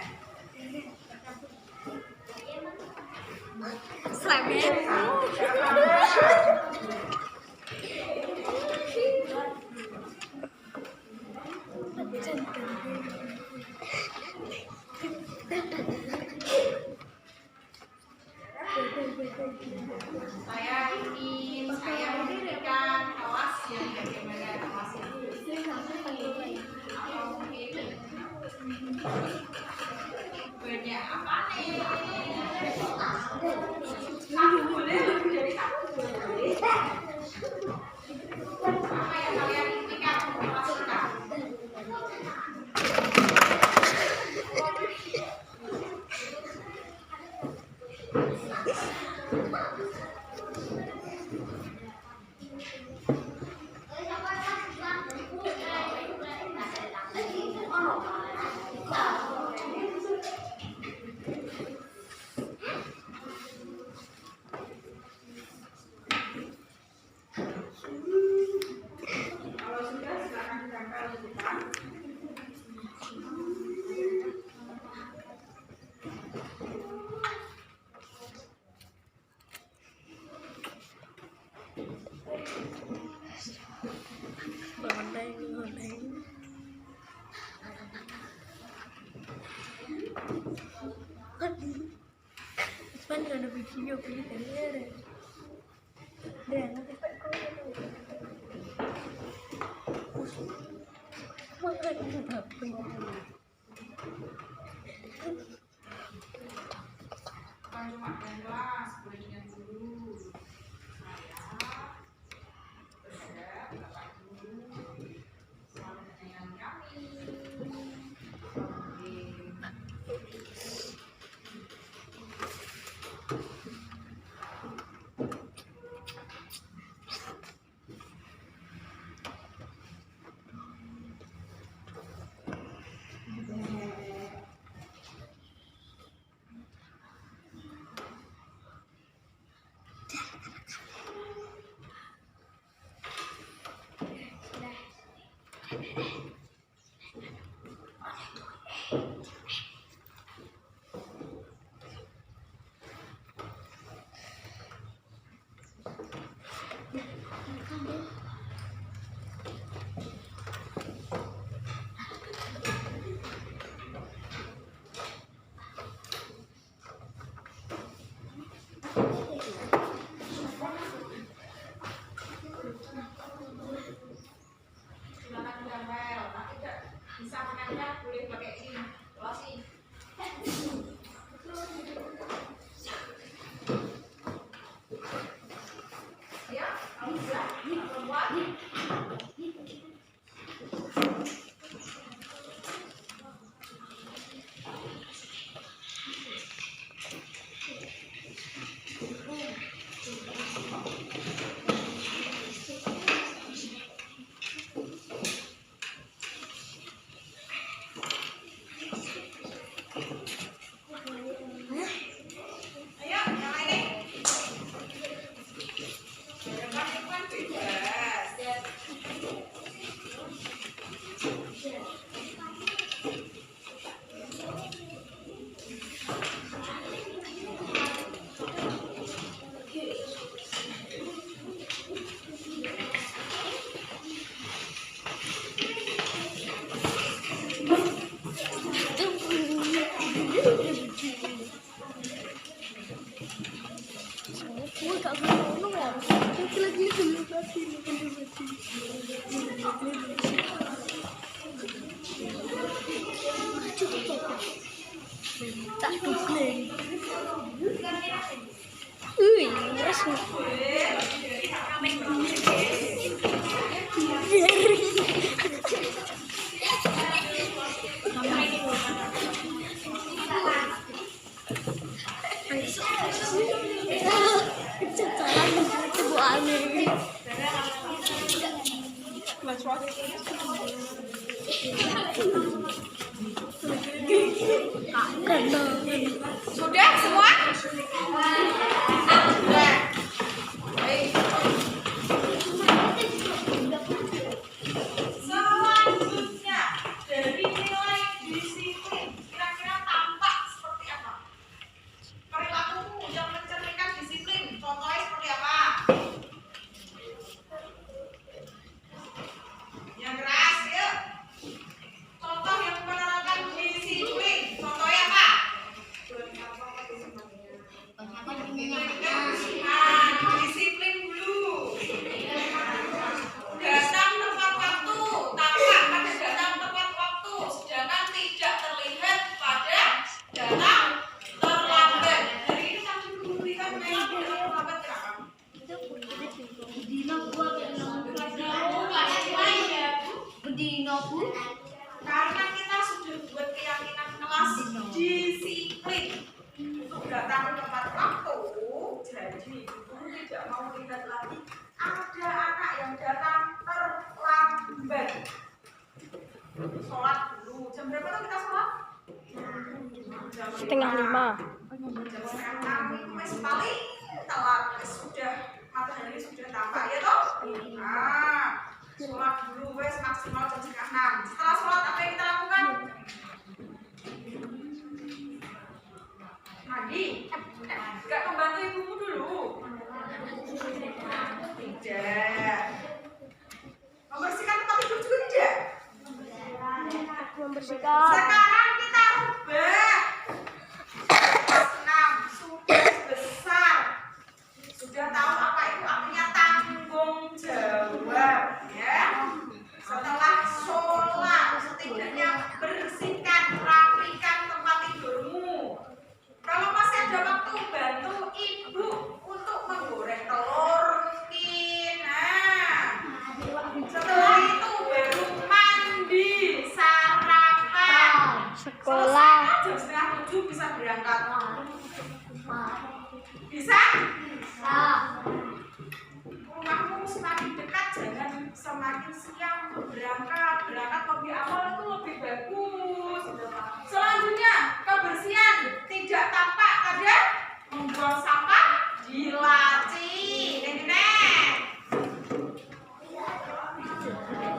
Saya memberikan kelas yang bagaimana kelas itu atau mungkin banyak apa nih? Satu boleh, lebih dari satu boleh. Apa yang kalian inginkan untuk kelas kita? Kalau sudah silakan ditempel di depan. Kan ada video kita lihat. Dan nanti Pak kau Cuma kelas, boleh dengan guru. Saya berharap Bapak Guru selalu menyayangi kami. Silakan ditempel, tapi tidak bisa menempel boleh pakai ini. Losi. Ya, kalau sudah perempuan. Ayo, yang lain. Depan bebas. Gue gak ngomong ya. Lagi dulu mati. Tak dublin. Yes. Sudah semua? Sudah. Baik. Selanjutnya dari nilai disiplin kira-kira tampak seperti apa? Perilakumu yang mencerminkan disiplin contohnya seperti apa? Yang keras yuk. Contoh yang menerapkan disiplin contohnya apa? Disiplin dulu. Datang tepat waktu, tampak pada datang tepat waktu, sedangkan tidak terlihat pada datang terlambat. Jadi ini sambil memberikan memang datang terlambat kenapa? Karena kita sudah buat keyakinan kelas disiplin untuk datang tepat waktu, jadi guru tidak mau lihat lagi ada anak yang datang terlambat. Sholat dulu. Jam berapa tuh kita sholat? Jam 4:30. Jam 5:30 itu masih paling telat. Sudah matahari sudah tampak ya toh? Nah, sholat dulu wes maksimal jam 5:30. Setelah sholat apa yang kita lakukan? Mandi. Enggak membantu ibumu dulu. Tidak. Membersihkan tempat tidur juga tidak. Membersihkan. Sekarang kita ubah. Kelas 6 sudah besar. Sudah tahu apa itu artinya tanggung jawab, ya. Setelah sholat, setidaknya bersihkan, rapikan tempat tidurmu. Kalau masih ada waktu, bantu ibu untuk menggoreng telur mungkin. Nah, setelah itu baru mandi, sarapan. Sekolah. Selesai, jam 6:30 bisa berangkat. Bisa? Rumahmu semakin dekat, jangan semakin siang untuk berangkat. Berangkat lebih awal itu lebih bagus. Selanjutnya, kebersihan tidak tampak pada membuang sampah di laci. Nenek.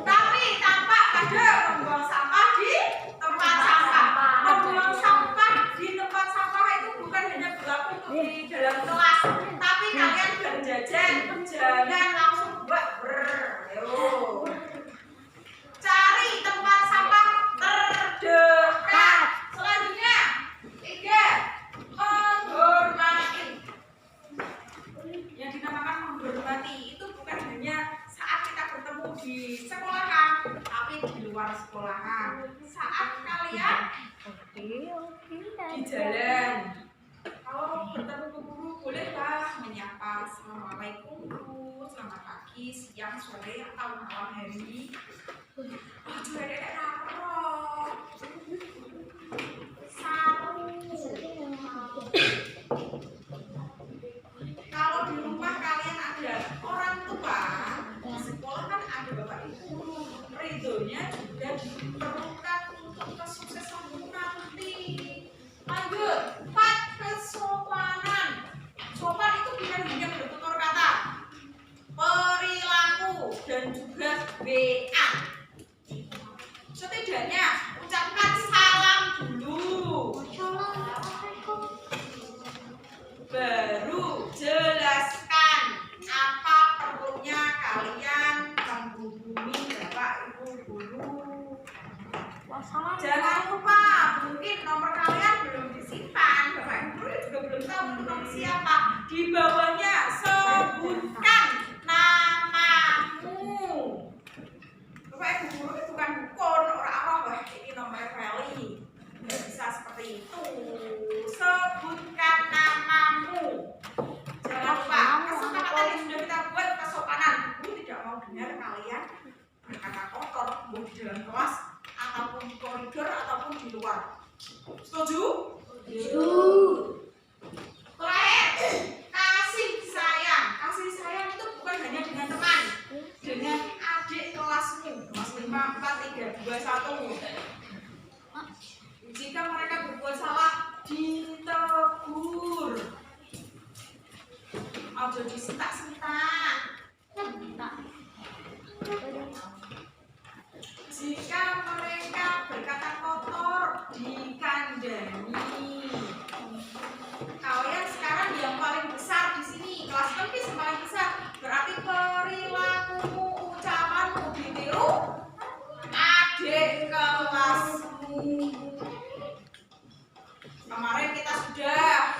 Tapi tampak pada di jalan. Kalau bertemu guru bolehlah menyapa assalamualaikum Bu, selamat pagi, siang, sore, atau malam hari. Aduh, ada kalau di rumah kalian ada orang tua, di sekolah kan ada bapak ibu, ridhonya juga diperlukan untuk kesuksesan nanti. Lanjut, 4 kesopanan. Sopan itu bukan hanya bertutur kata, perilaku dan juga WA. Setidaknya ucapkan salam dulu. Baru jelaskan apa perlunya kalian menghubungi bapak ibu guru. Jangan lupa, mungkin nomor kalian belum disimpan, bapak ibu guru juga belum tahu nomor siapa. Di bawahnya sebutkan namamu. Bapak ibu guru itu bukan dukun, orang-orang wah ini nomor Feli. Nggak bisa seperti itu. Sebutkan namamu. Jangan lupa, kesepakatan yang sudah kita buat kesopanan. Ibu tidak mau dengar kalian berkata kotor, mau di dalam kelas, ataupun di koridor, ataupun di luar. Setuju? Setuju. Terakhir, kasih sayang. Kasih sayang itu bukan hanya dengan teman, dengan adik kelasmu. Kelas 5, 4, 3, 2, 1. Jika mereka berbuat salah, ditegur. Ojo disentak-sentak. Jika mereka berkata kotor, dikandani. Kalian sekarang yang paling besar di sini, kelas kempis yang paling besar. Berarti perilakumu, ucapanmu ditiru adik kelasmu. Kemarin kita sudah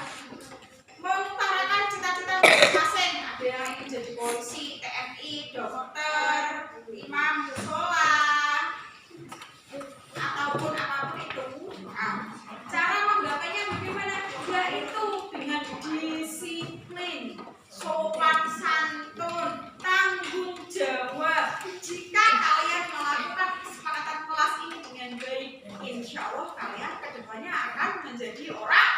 mengutarakan cita-cita masing-masing. Ada yang ingin jadi polisi, TNI, dokter, imam, musola, ataupun apapun itu. Nah, cara menggapainya bagaimana? Yaitu dengan disiplin, sopan santun, tanggung jawab. Jika kalian melakukan kesepakatan kelas ini dengan baik, insya Allah kalian kedepannya akan menjadi orang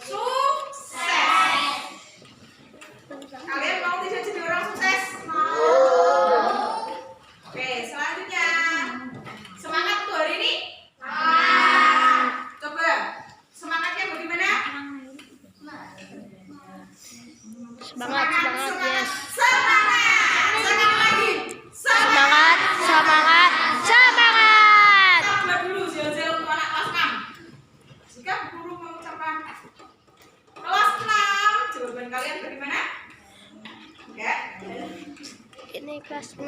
sukses. Kalian mau tidak jadi orang sukses? Mau. Oke, selanjutnya semangat untuk hari ini. Coba semangatnya bagaimana? Semangat, yes. Semangat. Semangat lagi. Semangat. Kita buat dulu zil-zil untuk anak kelas 6. Jika guru mengucapkan kelas 6, jawaban kalian bagaimana? Oke. Ini kelas 6.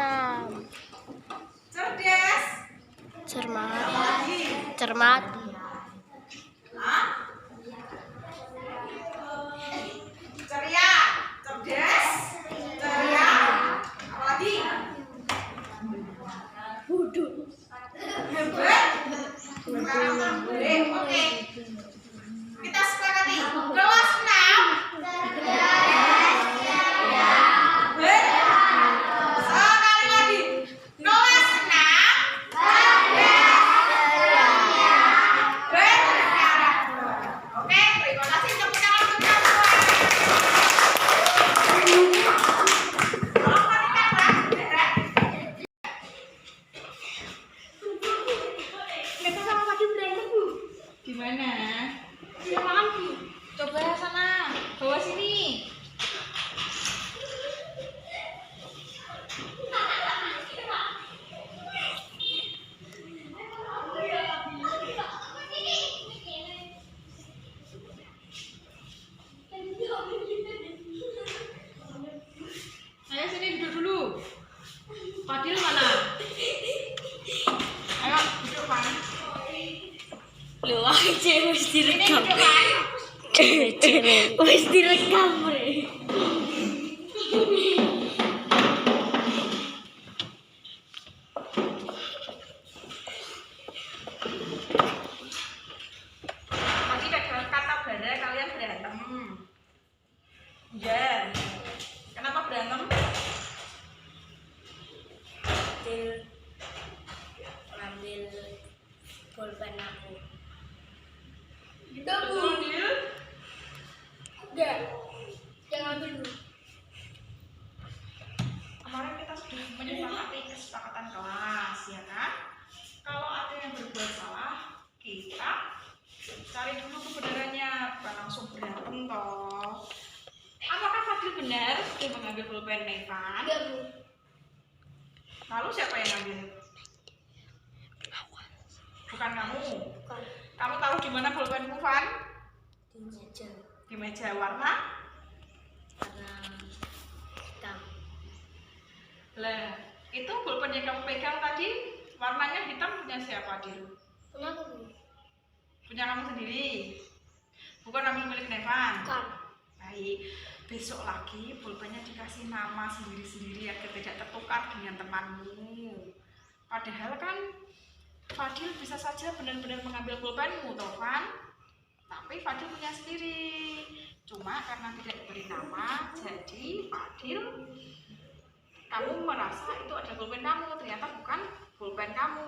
Cerdas. Cermat. Lagi. Cermat. Hah? Ceria. Cerdas. Ceria. Apalagi? Hebat. Berkarakter. Boleh. Oke. Kita sepakati. Kelas 6. Sekali lagi. Kelas 6. Oke, terima kasih. Tepuk tangan untuk kalian. Gimana? Coba sana, bawa sini. Ayo sini duduk dulu. Fadil mana? Ayo duduk kan. Lu aja wis Ini direkam. duduk kan. Wis direkam, Bre. Tadi pegang Ya. Kenapa berantem? Ngambil pulpen aku. Betul, Dil? Udah, jangan dulu. Kemarin kita sudah menyepakati kesepakatan kelas, ya kan? Kalau ada yang berbuat salah, kita cari dulu kebenarannya, bukan langsung berantem toh. Apakah Fadil benar sudah mengambil pulpen Nevan? Enggak, Bu. Lalu siapa yang ngambil? Bukan kamu. Bukan. Kamu tahu di mana pulpenmu, Van? Di meja. Di meja warna? Karena hitam. Lah, itu pulpen yang kamu pegang tadi warnanya hitam punya siapa, Dil? Punya aku, Bu. Punya kamu sendiri? Bukan ambil milik Nevan? Bukan. Baik, besok lagi pulpennya dikasih nama sendiri-sendiri agar tidak tertukar dengan temanmu. Padahal kan Fadil bisa saja benar-benar mengambil pulpenmu, Tovan. Tapi Fadil punya sendiri. Cuma karena tidak diberi nama, jadi Fadil, kamu merasa itu ada pulpen kamu, ternyata bukan pulpen kamu.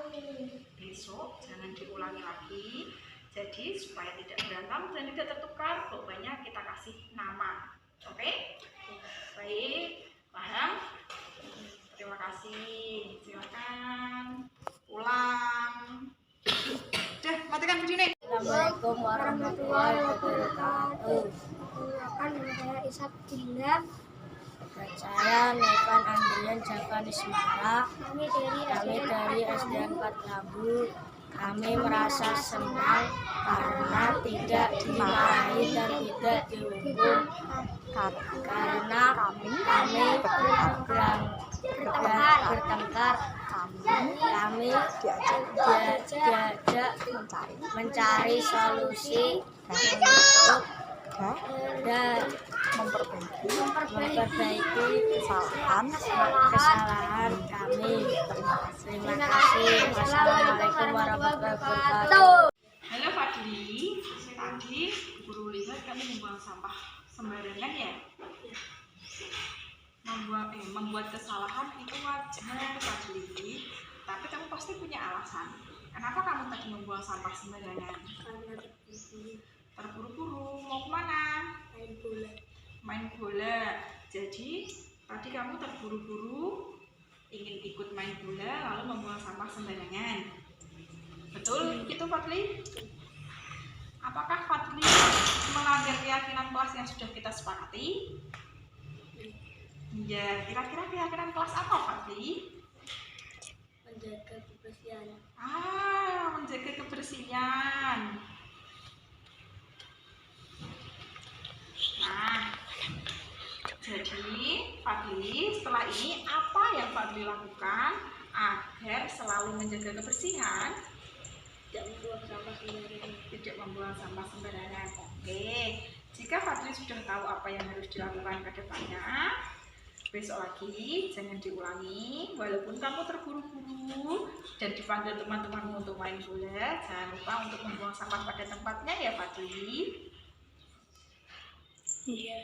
Besok jangan diulangi lagi. Jadi supaya tidak berantem dan tidak tertukar, pulpennya kita kasih nama. Oke? Baik, paham? Terima kasih. Silakan ulang. Udah, matikan video ini. Assalamualaikum warahmatullahi wabarakatuh. Perkenalkan, nama saya Ishak Dinda. Saya Nevan Andrian Jaka Nismara. Kami dari SDN 4 Lambu. Kami merasa senang karena tidak dimarahi dan tidak dihukum karena kami bertengkar. Kami diajak mencari solusi untuk dan memperbaiki kesalahan kami. Terima kasih. Wassalamualaikum warahmatullahi wabarakatuh. Halo Fadli, tadi guru lihat kamu membuang sampah sembarangan ya? Membuat kesalahan itu wajar Fadli, tapi kamu pasti punya alasan. Kenapa kamu tadi membuang sampah sembarangan? Karena Terburu-buru, mau kemana? Main bola. Jadi tadi kamu terburu-buru ingin ikut main bola lalu membuang sampah sembarangan. Betul itu Fadli? Apakah Fadli melanggar keyakinan kelas yang sudah kita sepakati? Ya, kira-kira keyakinan kelas apa Fadli? menjaga kebersihan. Menjaga kebersihan. Nah, jadi Fadli setelah ini apa yang Fadli lakukan agar selalu menjaga kebersihan? Tidak membuang sampah sembarangan. Tidak membuang sampah sembarangan. Oke, jika Fadli sudah tahu apa yang harus dilakukan ke depannya, besok lagi jangan diulangi. Walaupun kamu terburu-buru dan dipanggil teman-temanmu untuk main bola, jangan lupa untuk membuang sampah pada tempatnya ya Fadli. Iya.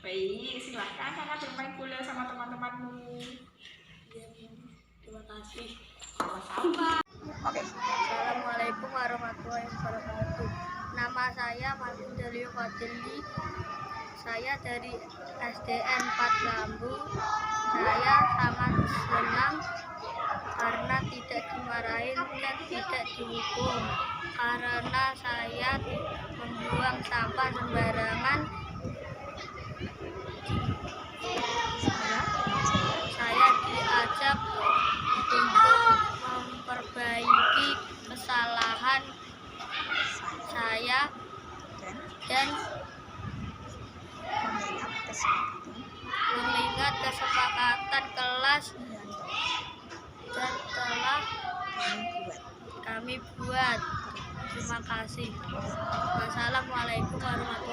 Baik, silahkan sana bermain bola sama teman-temanmu. Terima kasih. Sama-sama. Oke. Assalamualaikum warahmatullahi wabarakatuh. Nama saya Martin Dalio Fadli. Saya dari SDN 4 Lambu. Saya sangat senang karena tidak dimarahin dan tidak dihukum. Karena saya membuang sampah sembarangan. Saya diajak untuk memperbaiki kesalahan saya dan mengingat kesepakatan kelas dan telah kami buat. Terima kasih. Wassalamualaikum warahmatullahi wabarakatuh.